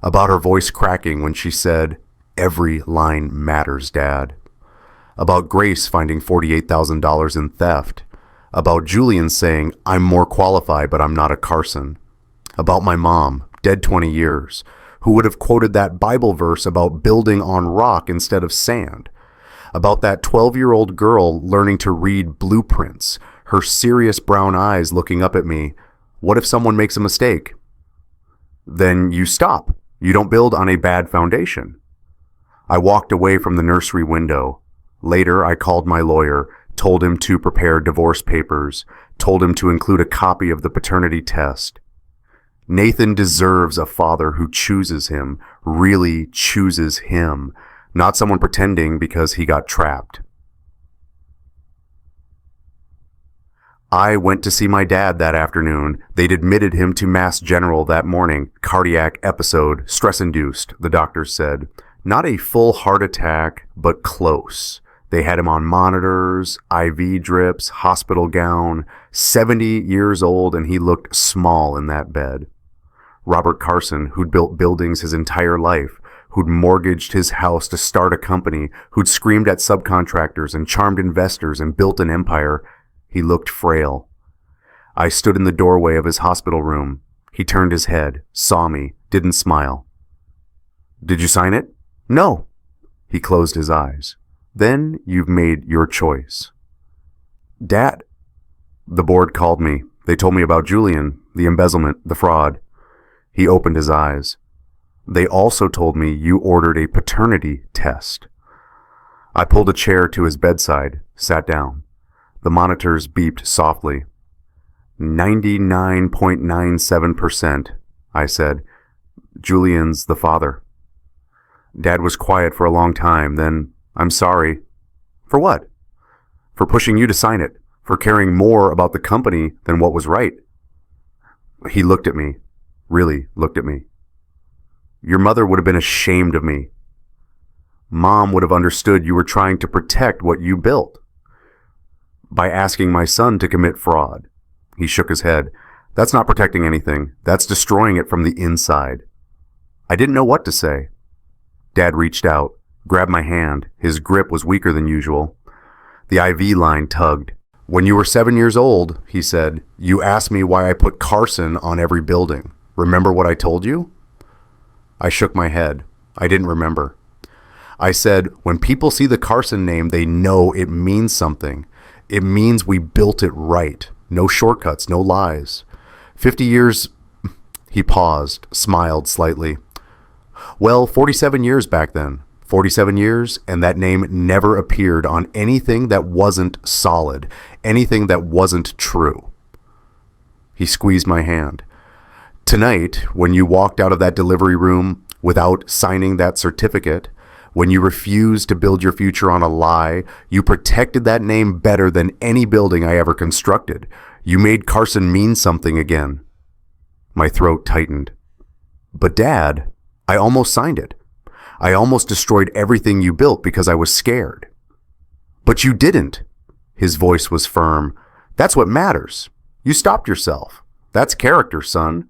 about her voice cracking when she said, "Every line matters, Dad." About Grace finding $48,000 in theft. About Julian saying, "I'm more qualified, but I'm not a Carson." About my mom, dead 20 years, who would have quoted that Bible verse about building on rock instead of sand. About that 12-year-old girl learning to read blueprints, her serious brown eyes looking up at me. What if someone makes a mistake? Then you stop. You don't build on a bad foundation. I walked away from the nursery window. Later, I called my lawyer, told him to prepare divorce papers, told him to include a copy of the paternity test. Nathan deserves a father who chooses him, really chooses him, not someone pretending because he got trapped. I went to see my dad that afternoon. They'd admitted him to Mass General that morning. Cardiac episode, stress-induced, the doctors said. Not a full heart attack, but close. They had him on monitors, IV drips, hospital gown, 70 years old, and he looked small in that bed. Robert Carson, who'd built buildings his entire life, who'd mortgaged his house to start a company, who'd screamed at subcontractors and charmed investors and built an empire, he looked frail. I stood in the doorway of his hospital room. He turned his head, saw me, didn't smile. "Did you sign it?" "No." He closed his eyes. "Then you've made your choice." "Dad." The board called me. They told me about Julian, the embezzlement, the fraud. He opened his eyes. "They also told me you ordered a paternity test." I pulled a chair to his bedside, sat down. The monitors beeped softly. 99.97%, I said. "Julian's the father." Dad was quiet for a long time, then, "I'm sorry." "For what?" "For pushing you to sign it, for caring more about the company than what was right." He looked at me, really looked at me. "Your mother would have been ashamed of me. Mom would have understood you were trying to protect what you built by asking my son to commit fraud." He shook his head. "That's not protecting anything. That's destroying it from the inside." I didn't know what to say. Dad reached out, grabbed my hand. His grip was weaker than usual. The IV line tugged. "When you were 7 years old," he said, "you asked me why I put Carson on every building. Remember what I told you?" I shook my head. I didn't remember. I said, "When people see the Carson name, they know it means something. It means we built it right. No shortcuts, no lies. 50 years..." He paused, smiled slightly. "Well, 47 years back then. 47 years, and that name never appeared on anything that wasn't solid, anything that wasn't true." He squeezed my hand. "Tonight, when you walked out of that delivery room without signing that certificate, when you refused to build your future on a lie, you protected that name better than any building I ever constructed. You made Carson mean something again." My throat tightened. "But Dad, I almost signed it. I almost destroyed everything you built because I was scared." "But you didn't." His voice was firm. "That's what matters. You stopped yourself. That's character, son."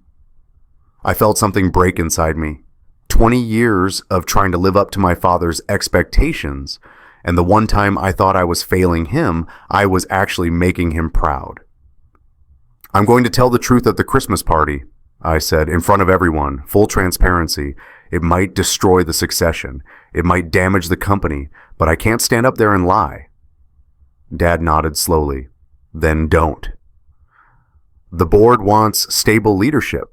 I felt something break inside me. 20 years of trying to live up to my father's expectations, and the one time I thought I was failing him, I was actually making him proud. "I'm going to tell the truth at the Christmas party," I said, "in front of everyone, full transparency. It might destroy the succession. It might damage the company, but I can't stand up there and lie." Dad nodded slowly. "Then don't." "The board wants stable leadership."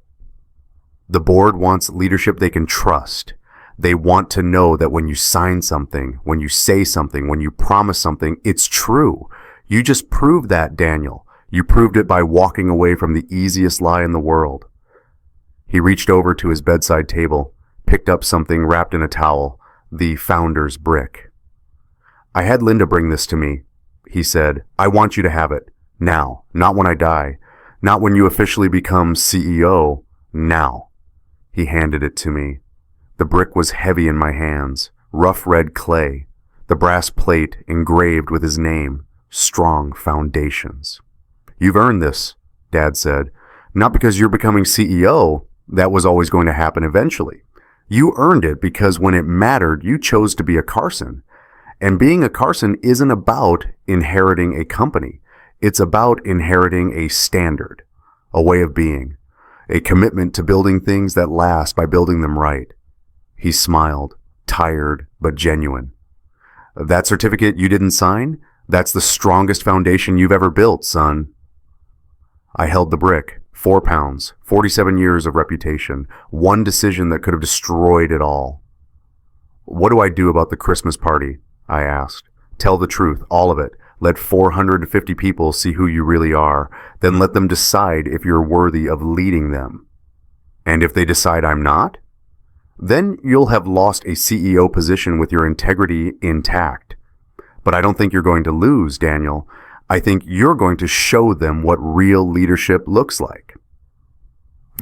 "The board wants leadership they can trust. They want to know that when you sign something, when you say something, when you promise something, it's true. You just proved that, Daniel. You proved it by walking away from the easiest lie in the world." He reached over to his bedside table, picked up something wrapped in a towel, the founder's brick. "I had Linda bring this to me," he said. "I want you to have it. Now. Not when I die. Not when you officially become CEO. Now." He handed it to me. The brick was heavy in my hands, rough red clay, the brass plate engraved with his name, strong foundations. "You've earned this," Dad said. "Not because you're becoming CEO. That was always going to happen eventually. You earned it because when it mattered, you chose to be a Carson. And being a Carson isn't about inheriting a company. It's about inheriting a standard, a way of being, a commitment to building things that last by building them right." He smiled, tired but genuine. "That certificate you didn't sign? That's the strongest foundation you've ever built, son." I held the brick, 4 pounds, 47 years of reputation, one decision that could have destroyed it all. "What do I do about the Christmas party?" I asked. "Tell the truth, all of it. Let 450 people see who you really are. Then let them decide if you're worthy of leading them." And if they decide I'm not? Then you'll have lost a CEO position with your integrity intact. But I don't think you're going to lose, Daniel. I think you're going to show them what real leadership looks like.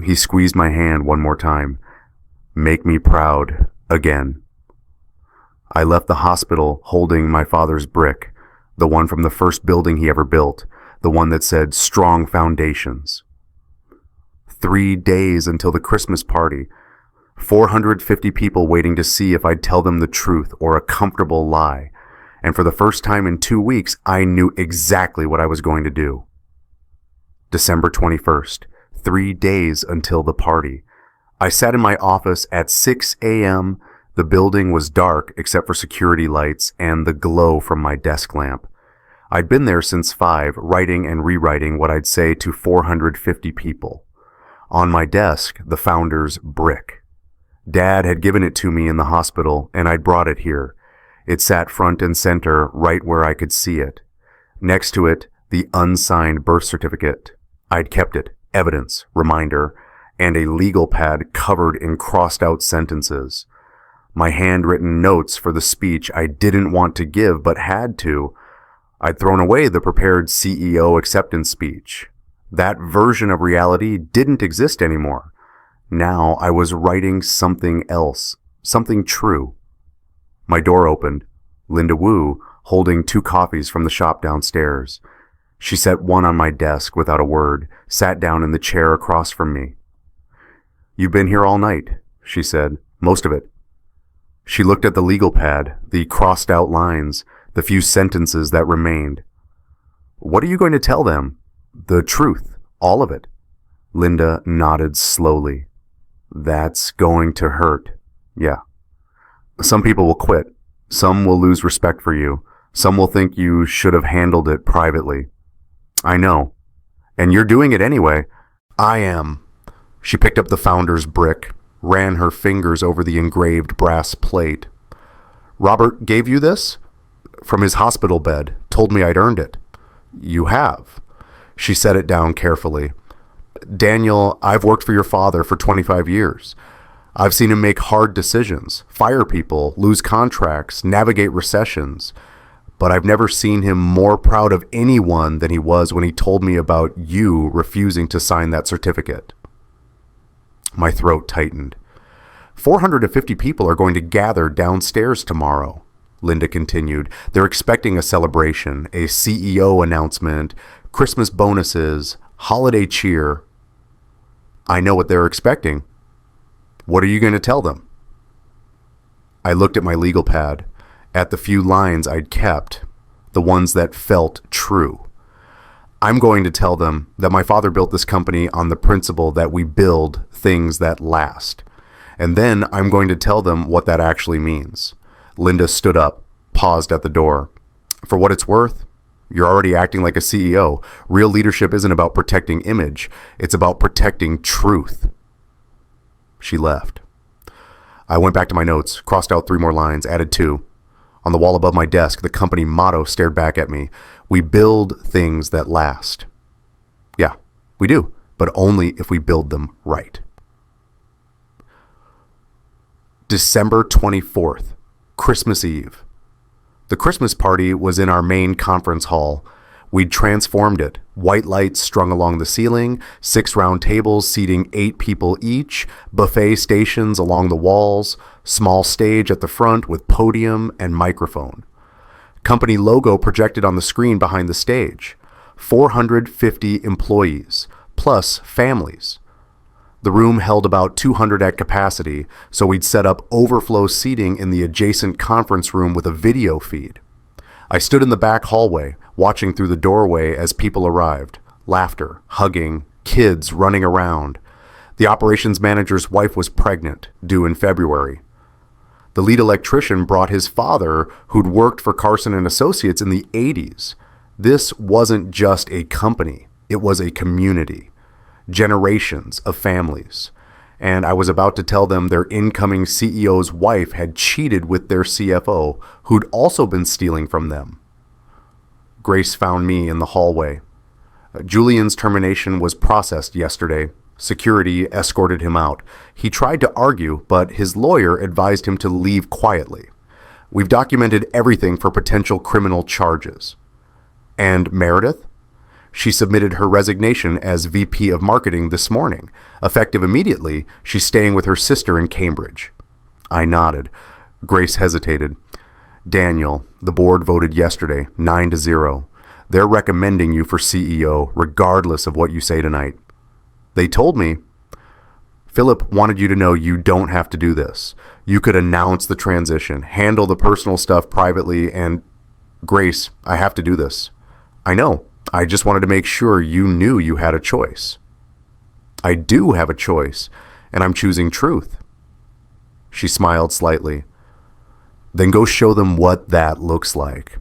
He squeezed my hand one more time. Make me proud again. I left the hospital holding my father's brick, the one from the first building he ever built, the one that said strong foundations. 3 days until the Christmas party. 450 people waiting to see if I'd tell them the truth or a comfortable lie. And for the first time in 2 weeks, I knew exactly what I was going to do. December 21st, 3 days until the party. I sat in my office at 6 a.m. The building was dark except for security lights and the glow from my desk lamp. I'd been there since 5, writing and rewriting what I'd say to 450 people. On my desk, the founder's brick. Dad had given it to me in the hospital, and I'd brought it here. It sat front and center, right where I could see it. Next to it, the unsigned birth certificate. I'd kept it, evidence, reminder, and a legal pad covered in crossed-out sentences. My handwritten notes for the speech I didn't want to give but had to. I'd thrown away the prepared CEO acceptance speech. That version of reality didn't exist anymore. Now I was writing something else, something true. My door opened. Linda Wu, holding 2 coffees from the shop downstairs. She set one on my desk without a word, sat down in the chair across from me. "You've been here all night," she said. "Most of it." She looked at the legal pad, the crossed out lines, the few sentences that remained. "What are you going to tell them?" "The truth, all of it." Linda nodded slowly. "That's going to hurt." "Yeah. Some people will quit. Some will lose respect for you. Some will think you should have handled it privately." "I know. And you're doing it anyway." "I am." She picked up the founder's brick, ran her fingers over the engraved brass plate. "Robert gave you this?" "From his hospital bed. Told me I'd earned it." "You have." She set it down carefully. "Daniel, I've worked for your father for 25 years. I've seen him make hard decisions, fire people, lose contracts, navigate recessions. But I've never seen him more proud of anyone than he was when he told me about you refusing to sign that certificate." My throat tightened. 450 people are going to gather downstairs tomorrow, Linda continued. They're expecting a celebration, a CEO announcement, Christmas bonuses, holiday cheer. I know what they're expecting. What are you going to tell them? I looked at my legal pad, at the few lines I'd kept, the ones that felt true. I'm going to tell them that my father built this company on the principle that we build things that last. And then I'm going to tell them what that actually means. Linda stood up, paused at the door. For what it's worth, you're already acting like a CEO. Real leadership isn't about protecting image. It's about protecting truth. She left. I went back to my notes, crossed out 3 more lines, added 2. On the wall above my desk, the company motto stared back at me. We build things that last. Yeah, we do, but only if we build them right. December 24th, Christmas Eve. The Christmas party was in our main conference hall. We'd transformed it. White lights strung along the ceiling, 6 round tables seating 8 people each, buffet stations along the walls, small stage at the front with podium and microphone. Company logo projected on the screen behind the stage. 450 employees, plus families. The room held about 200 at capacity, so we'd set up overflow seating in the adjacent conference room with a video feed. I stood in the back hallway, watching through the doorway as people arrived. Laughter, hugging, kids running around. The operations manager's wife was pregnant, due in February. The lead electrician brought his father, who'd worked for Carson and Associates in the 80s. This wasn't just a company, it was a community. Generations of families. And I was about to tell them their incoming CEO's wife had cheated with their CFO, who'd also been stealing from them. Grace found me in the hallway. Julian's termination was processed yesterday, Security escorted him out. He tried to argue, but his lawyer advised him to leave quietly. We've documented everything for potential criminal charges. And Meredith? She submitted her resignation as VP of Marketing this morning. Effective immediately, she's staying with her sister in Cambridge. I nodded. Grace hesitated. Daniel, the board voted yesterday, 9-0. They're recommending you for CEO, regardless of what you say tonight. They told me, Philip wanted you to know you don't have to do this. You could announce the transition, handle the personal stuff privately, and Grace, I have to do this. I know. I just wanted to make sure you knew you had a choice. I do have a choice, and I'm choosing truth. She smiled slightly. Then go show them what that looks like.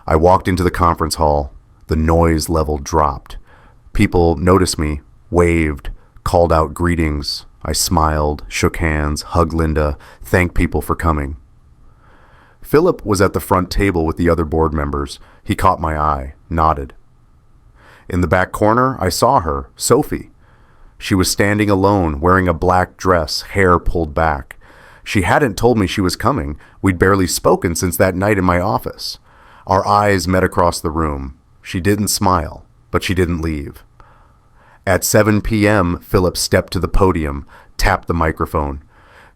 I walked into the conference hall. The noise level dropped. People noticed me, waved, called out greetings. I smiled, shook hands, hugged Linda, thanked people for coming. Philip was at the front table with the other board members. He caught my eye, nodded. In the back corner, I saw her, Sophie. She was standing alone, wearing a black dress, hair pulled back. She hadn't told me she was coming. We'd barely spoken since that night in my office. Our eyes met across the room. She didn't smile, but she didn't leave. At 7 p.m., Philip stepped to the podium, tapped the microphone.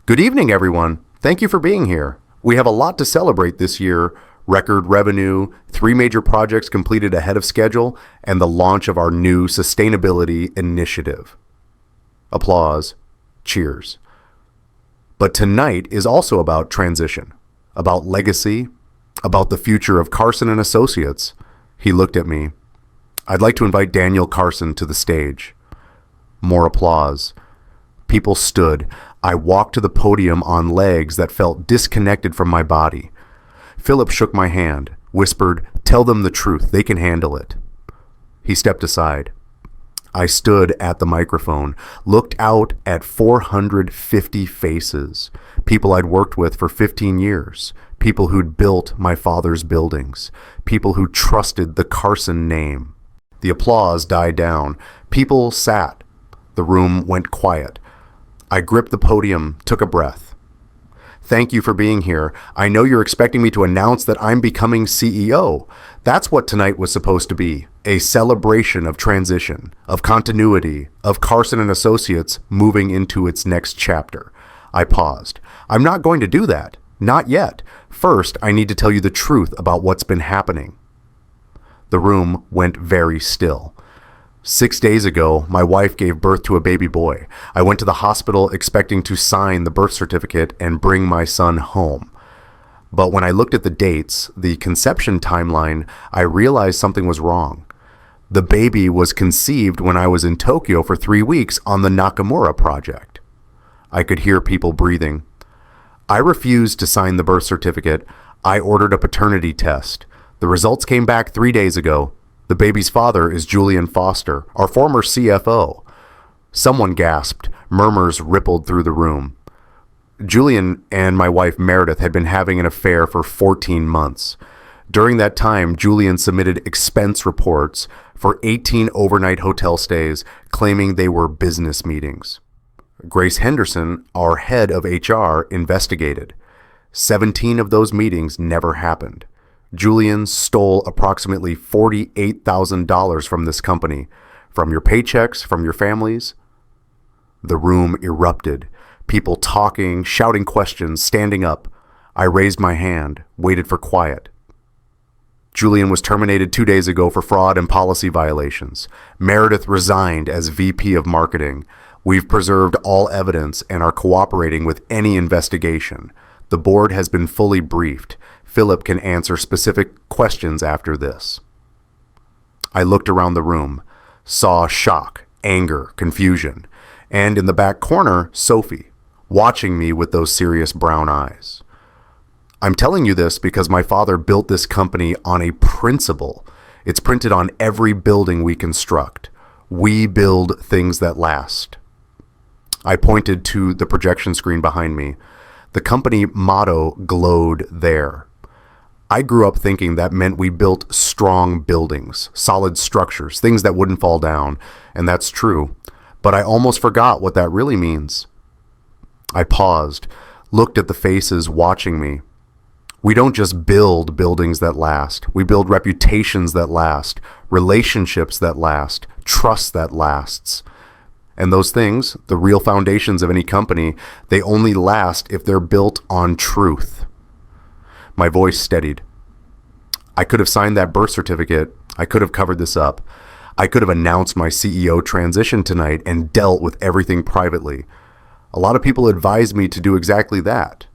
Good evening, everyone. Thank you for being here. We have a lot to celebrate this year. Record revenue, 3 major projects completed ahead of schedule, and the launch of our new sustainability initiative. Applause. Cheers. But tonight is also about transition, about legacy, about the future of Carson and Associates. He looked at me. I'd like to invite Daniel Carson to the stage. More applause. People stood. I walked to the podium on legs that felt disconnected from my body. Philip shook my hand, whispered, "Tell them the truth. They can handle it." He stepped aside. I stood at the microphone, looked out at 450 faces, people I'd worked with for 15 years, people who'd built my father's buildings, people who trusted the Carson name. The applause died down. People sat. The room went quiet. I gripped the podium, took a breath. Thank you for being here. I know you're expecting me to announce that I'm becoming CEO. That's what tonight was supposed to be. A celebration of transition, of continuity, of Carson and Associates moving into its next chapter. I paused. I'm not going to do that. Not yet. First, I need to tell you the truth about what's been happening. The room went very still. 6 days ago, my wife gave birth to a baby boy. I went to the hospital expecting to sign the birth certificate and bring my son home. But when I looked at the dates, the conception timeline, I realized something was wrong. The baby was conceived when I was in Tokyo for 3 weeks on the Nakamura project. I could hear people breathing. I refused to sign the birth certificate. I ordered a paternity test. The results came back 3 days ago. The baby's father is Julian Foster, our former CFO. Someone gasped. Murmurs rippled through the room. Julian and my wife Meredith had been having an affair for 14 months. During that time, Julian submitted expense reports for 18 overnight hotel stays, claiming they were business meetings. Grace Henderson, our head of HR, investigated. 17 of those meetings never happened. Julian stole approximately $48,000 from this company, from your paychecks, from your families. The room erupted. People talking, shouting questions, standing up. I raised my hand, waited for quiet. Julian was terminated 2 days ago for fraud and policy violations. Meredith resigned as VP of Marketing. We've preserved all evidence and are cooperating with any investigation. The board has been fully briefed. Philip can answer specific questions after this. I looked around the room, saw shock, anger, confusion, and in the back corner, Sophie, watching me with those serious brown eyes. I'm telling you this because my father built this company on a principle. It's printed on every building we construct. We build things that last. I pointed to the projection screen behind me. The company motto glowed there. I grew up thinking that meant we built strong buildings, solid structures, things that wouldn't fall down, and that's true. But I almost forgot what that really means. I paused, looked at the faces watching me. We don't just build buildings that last. We build reputations that last, relationships that last, trust that lasts. And those things, the real foundations of any company, they only last if they're built on truth. My voice steadied. I could have signed that birth certificate. I could have covered this up. I could have announced my CEO transition tonight and dealt with everything privately. A lot of people advise me to do exactly that.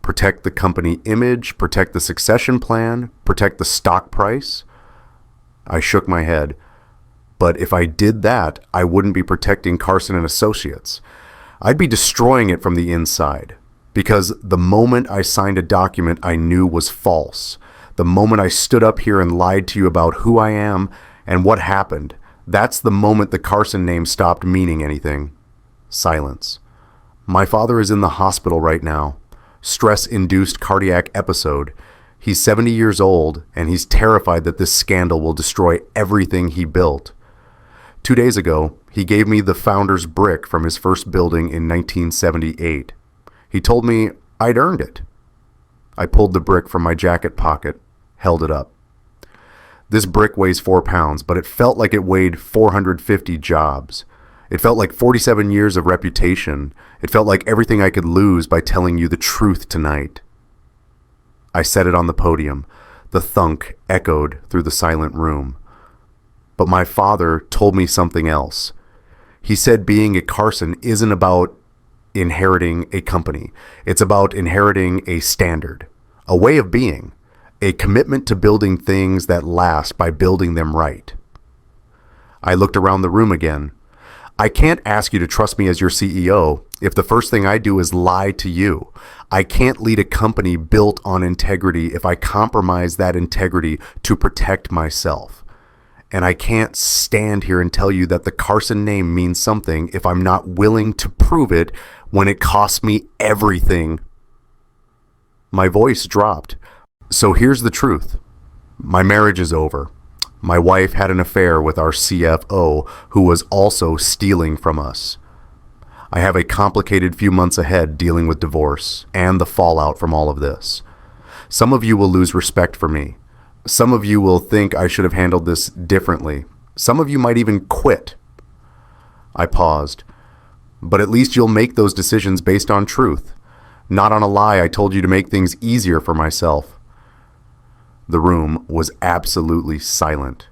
Protect the company image, protect the succession plan, protect the stock price. I shook my head. But if I did that, I wouldn't be protecting Carson and Associates. I'd be destroying it from the inside. Because the moment I signed a document I knew was false, the moment I stood up here and lied to you about who I am and what happened, that's the moment the Carson name stopped meaning anything. Silence. My father is in the hospital right now. Stress-induced cardiac episode. He's 70 years old, and he's terrified that this scandal will destroy everything he built. 2 days ago, he gave me the founder's brick from his first building in 1978. He told me I'd earned it. I pulled the brick from my jacket pocket, held it up. This brick weighs 4 pounds, but it felt like it weighed 450 jobs. It felt like 47 years of reputation. It felt like everything I could lose by telling you the truth tonight. I set it on the podium. The thunk echoed through the silent room. But my father told me something else. He said being at Carson isn't about inheriting a company. It's about inheriting a standard, a way of being, a commitment to building things that last by building them right. I looked around the room again. I can't ask you to trust me as your CEO if the first thing I do is lie to you. I can't lead a company built on integrity if I compromise that integrity to protect myself. And I can't stand here and tell you that the Carson name means something if I'm not willing to prove it when it costs me everything. My voice dropped. So here's the truth. My marriage is over. My wife had an affair with our CFO, who was also stealing from us. I have a complicated few months ahead dealing with divorce and the fallout from all of this. Some of you will lose respect for me. Some of you will think I should have handled this differently. Some of you might even quit. I paused. But at least you'll make those decisions based on truth, not on a lie I told you to make things easier for myself. The room was absolutely silent.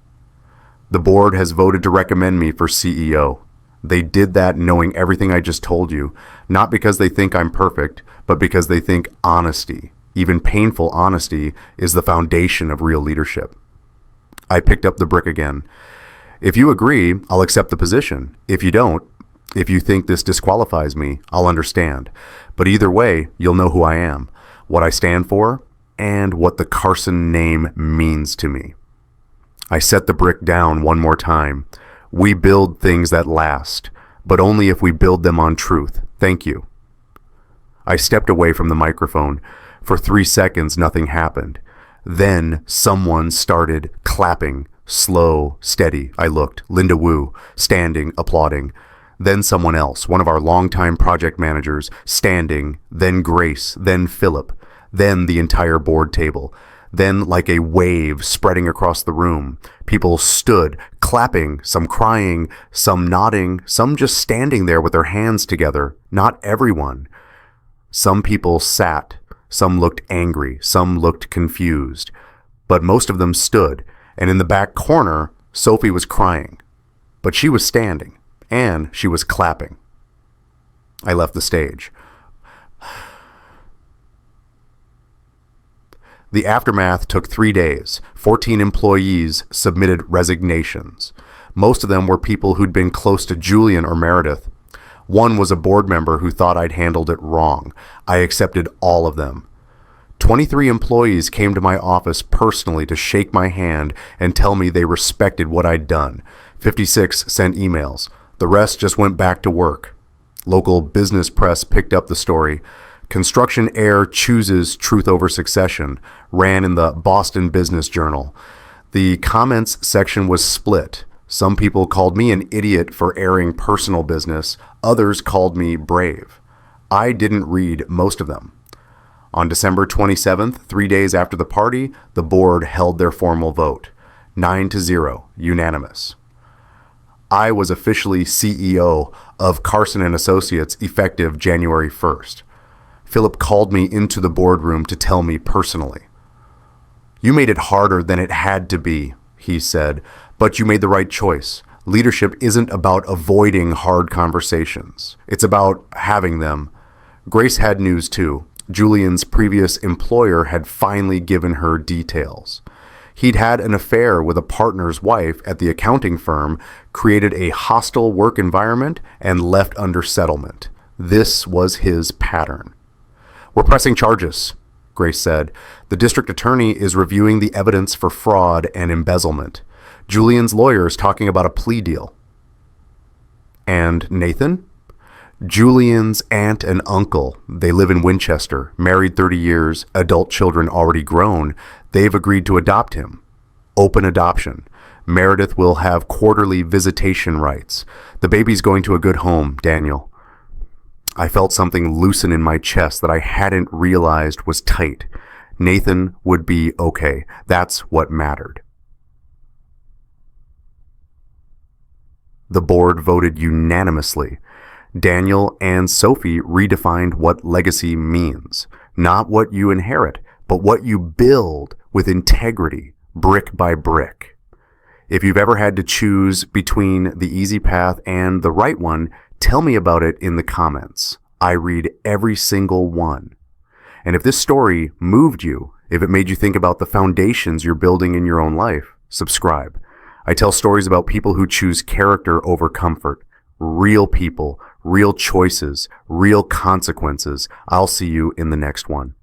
The board has voted to recommend me for CEO. They did that knowing everything I just told you, not because they think I'm perfect, but because they think honesty, even painful honesty, is the foundation of real leadership. I picked up the brick again. If you agree, I'll accept the position. If you don't, if you think this disqualifies me, I'll understand. But either way, you'll know who I am, what I stand for, and what the Carson name means to me. I set the brick down one more time. We build things that last, but only if we build them on truth. Thank you. I stepped away from the microphone. For 3 seconds, nothing happened. Then someone started clapping. Slow, steady. I looked. Linda Wu, standing, applauding. Then someone else, one of our longtime project managers, standing. Then Grace. Then Philip. Then the entire board table. Then, like a wave spreading across the room, people stood, clapping, some crying, some nodding, some just standing there with their hands together. Not everyone. Some people sat, some looked angry, some looked confused. But most of them stood, and in the back corner, Sophie was crying. But she was standing, and she was clapping. I left the stage. The aftermath took 3 days. 14 employees submitted resignations. Most of them were people who'd been close to Julian or Meredith. One was a board member who thought I'd handled it wrong. I accepted all of them. 23 employees came to my office personally to shake my hand and tell me they respected what I'd done. 56 sent emails. The rest just went back to work. Local business press picked up the story. Construction Heir chooses truth over succession, ran in the Boston Business Journal. The comments section was split. Some people called me an idiot for airing personal business. Others called me brave. I didn't read most of them. On December 27th, 3 days after the party, the board held their formal vote. 9-0, unanimous. I was officially CEO of Carson & Associates effective January 1st. Philip called me into the boardroom to tell me personally. "You made it harder than it had to be," he said, "but you made the right choice. Leadership isn't about avoiding hard conversations. It's about having them." Grace had news too. Julian's previous employer had finally given her details. He'd had an affair with a partner's wife at the accounting firm, created a hostile work environment, and left under settlement. This was his pattern. "We're pressing charges," Grace said. "The district attorney is reviewing the evidence for fraud and embezzlement. Julian's lawyer is talking about a plea deal." "And Nathan?" "Julian's aunt and uncle. They live in Winchester, married 30 years, adult children already grown. They've agreed to adopt him. Open adoption. Meredith will have quarterly visitation rights. The baby's going to a good home, Daniel." I felt something loosen in my chest that I hadn't realized was tight. Nathan would be okay. That's what mattered. The board voted unanimously. Daniel and Sophie redefined what legacy means. Not what you inherit, but what you build with integrity, brick by brick. If you've ever had to choose between the easy path and the right one, tell me about it in the comments. I read every single one. And if this story moved you, if it made you think about the foundations you're building in your own life, subscribe. I tell stories about people who choose character over comfort. Real people, real choices, real consequences. I'll see you in the next one.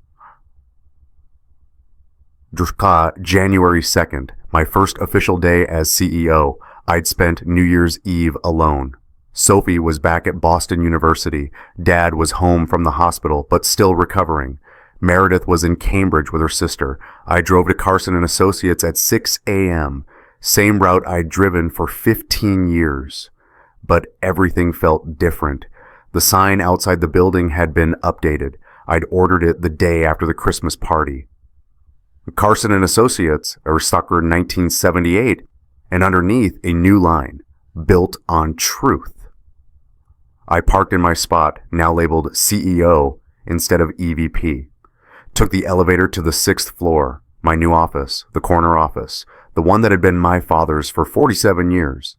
January 2nd, my first official day as CEO. I'd spent New Year's Eve alone. Sophie was back at Boston University. Dad was home from the hospital, but still recovering. Meredith was in Cambridge with her sister. I drove to Carson & Associates at 6 a.m., same route I'd driven for 15 years. But everything felt different. The sign outside the building had been updated. I'd ordered it the day after the Christmas party. Carson & Associates, or Sucker 1978, and underneath a new line, built on truth. I parked in my spot, now labeled CEO instead of EVP. Took the elevator to the 6th floor, my new office, the corner office, the one that had been my father's for 47 years.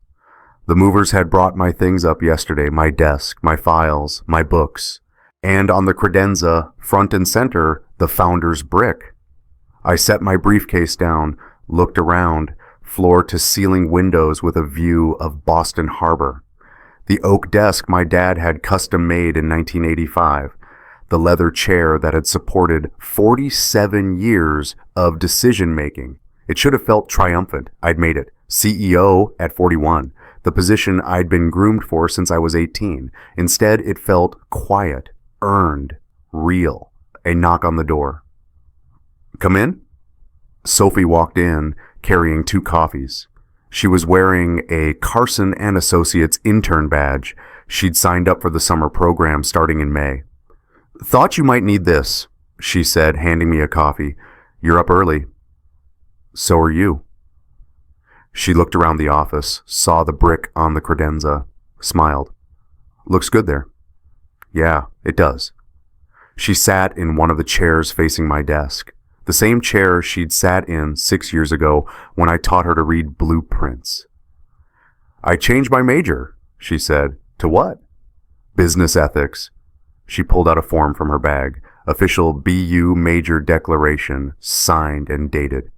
The movers had brought my things up yesterday, my desk, my files, my books, and on the credenza, front and center, the founder's brick. I set my briefcase down, looked around, floor-to-ceiling windows with a view of Boston Harbor. The oak desk my dad had custom-made in 1985. The leather chair that had supported 47 years of decision-making. It should have felt triumphant. I'd made it. CEO at 41. The position I'd been groomed for since I was 18. Instead, it felt quiet, earned, real. A knock on the door. "Come in?" Sophie walked in, carrying 2 coffees. She was wearing a Carson & Associates intern badge. She'd signed up for the summer program starting in May. "Thought you might need this," she said, handing me a coffee. "You're up early." "So are you." She looked around the office, saw the brick on the credenza, smiled. "Looks good there." "Yeah, it does." She sat in one of the chairs facing my desk, the same chair she'd sat in 6 years ago when I taught her to read blueprints. "I changed my major," she said. "To what?" "Business ethics." She pulled out a form from her bag, official BU major declaration, signed and dated.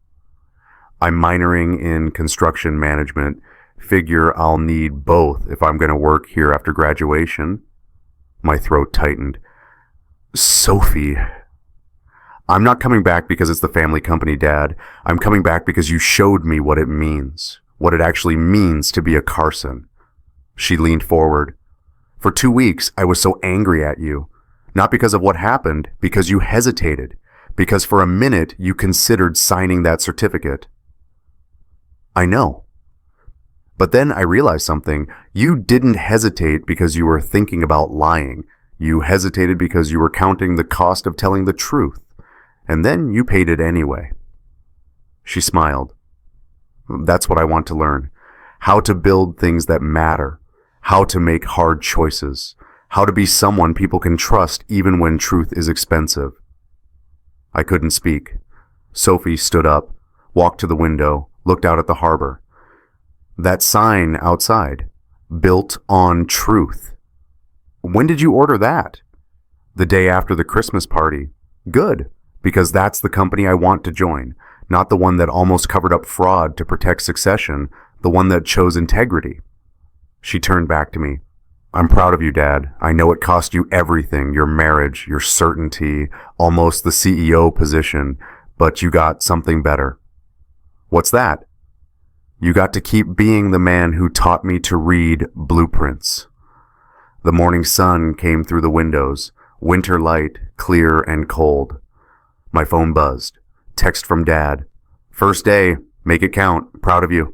"I'm minoring in construction management. Figure I'll need both if I'm going to work here after graduation." My throat tightened. "Sophie." "I'm not coming back because it's the family company, Dad. I'm coming back because you showed me what it means, what it actually means to be a Carson." She leaned forward. "For 2 weeks, I was so angry at you. Not because of what happened, because you hesitated. Because for a minute, you considered signing that certificate." "I know." But then I realized something. You didn't hesitate because you were thinking about lying. You hesitated because you were counting the cost of telling the truth. And then you paid it anyway. She smiled. That's what I want to learn. How to build things that matter. How to make hard choices. How to be someone people can trust even when truth is expensive. I couldn't speak. Sophie stood up, walked to the window, looked out at the harbor. That sign outside, built on truth. When did you order that? The day after the Christmas party. Good, because that's the company I want to join, not the one that almost covered up fraud to protect succession, the one that chose integrity. She turned back to me. I'm proud of you, Dad. I know it cost you everything, your marriage, your certainty, almost the CEO position, but you got something better. What's that? You got to keep being the man who taught me to read blueprints. The morning sun came through the windows, winter light, clear and cold. My phone buzzed. Text from Dad. First day, make it count, proud of you.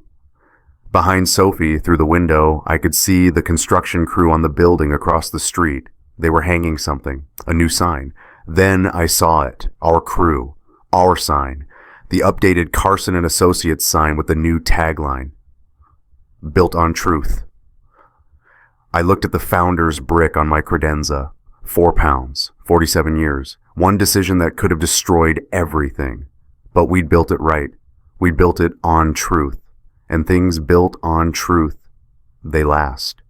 Behind Sophie, through the window, I could see the construction crew on the building across the street. They were hanging something, a new sign. Then I saw it, our crew, our sign. The updated Carson and Associates sign with the new tagline. Built on truth. I looked at the founder's brick on my credenza. 4 pounds, 47 years. One decision that could have destroyed everything. But we'd built it right. We built it on truth. And things built on truth, they last.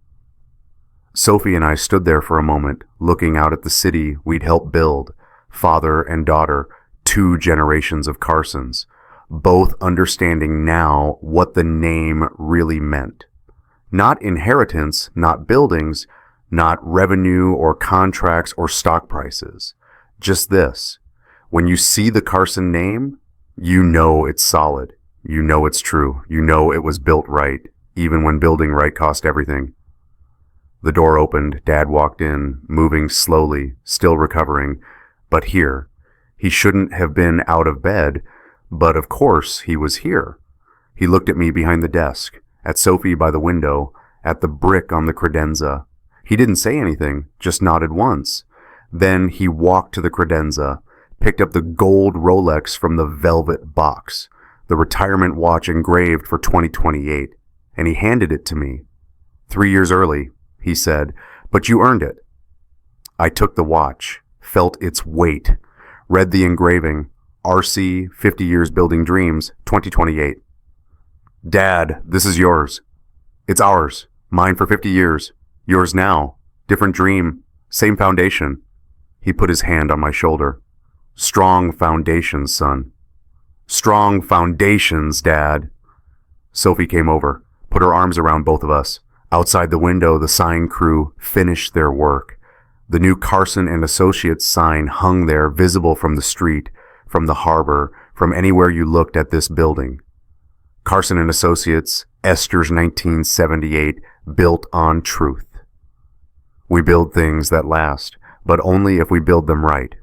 Sophie and I stood there for a moment, looking out at the city we'd helped build, father and daughter, 2 generations of Carsons, both understanding now what the name really meant. Not inheritance, not buildings, not revenue or contracts or stock prices. Just this. When you see the Carson name, you know it's solid. You know it's true. You know it was built right, even when building right cost everything. The door opened. Dad walked in, moving slowly, still recovering, but here. He shouldn't have been out of bed, but of course he was here. He looked at me behind the desk, at Sophie by the window, at the brick on the credenza. He didn't say anything, just nodded once. Then he walked to the credenza, picked up the gold Rolex from the velvet box, the retirement watch engraved for 2028, and he handed it to me. 3 years early, he said, but you earned it. I took the watch, felt its weight, read the engraving, RC, 50 years building dreams, 2028. Dad, this is yours. It's ours. Mine for 50 years. Yours now. Different dream. Same foundation. He put his hand on my shoulder. Strong foundations, son. Strong foundations, Dad. Sophie came over, put her arms around both of us. Outside the window, the sign crew finished their work. The new Carson and Associates sign hung there, visible from the street, from the harbor, from anywhere you looked at this building. Carson and Associates, Esther's 1978, built on truth. We build things that last, but only if we build them right.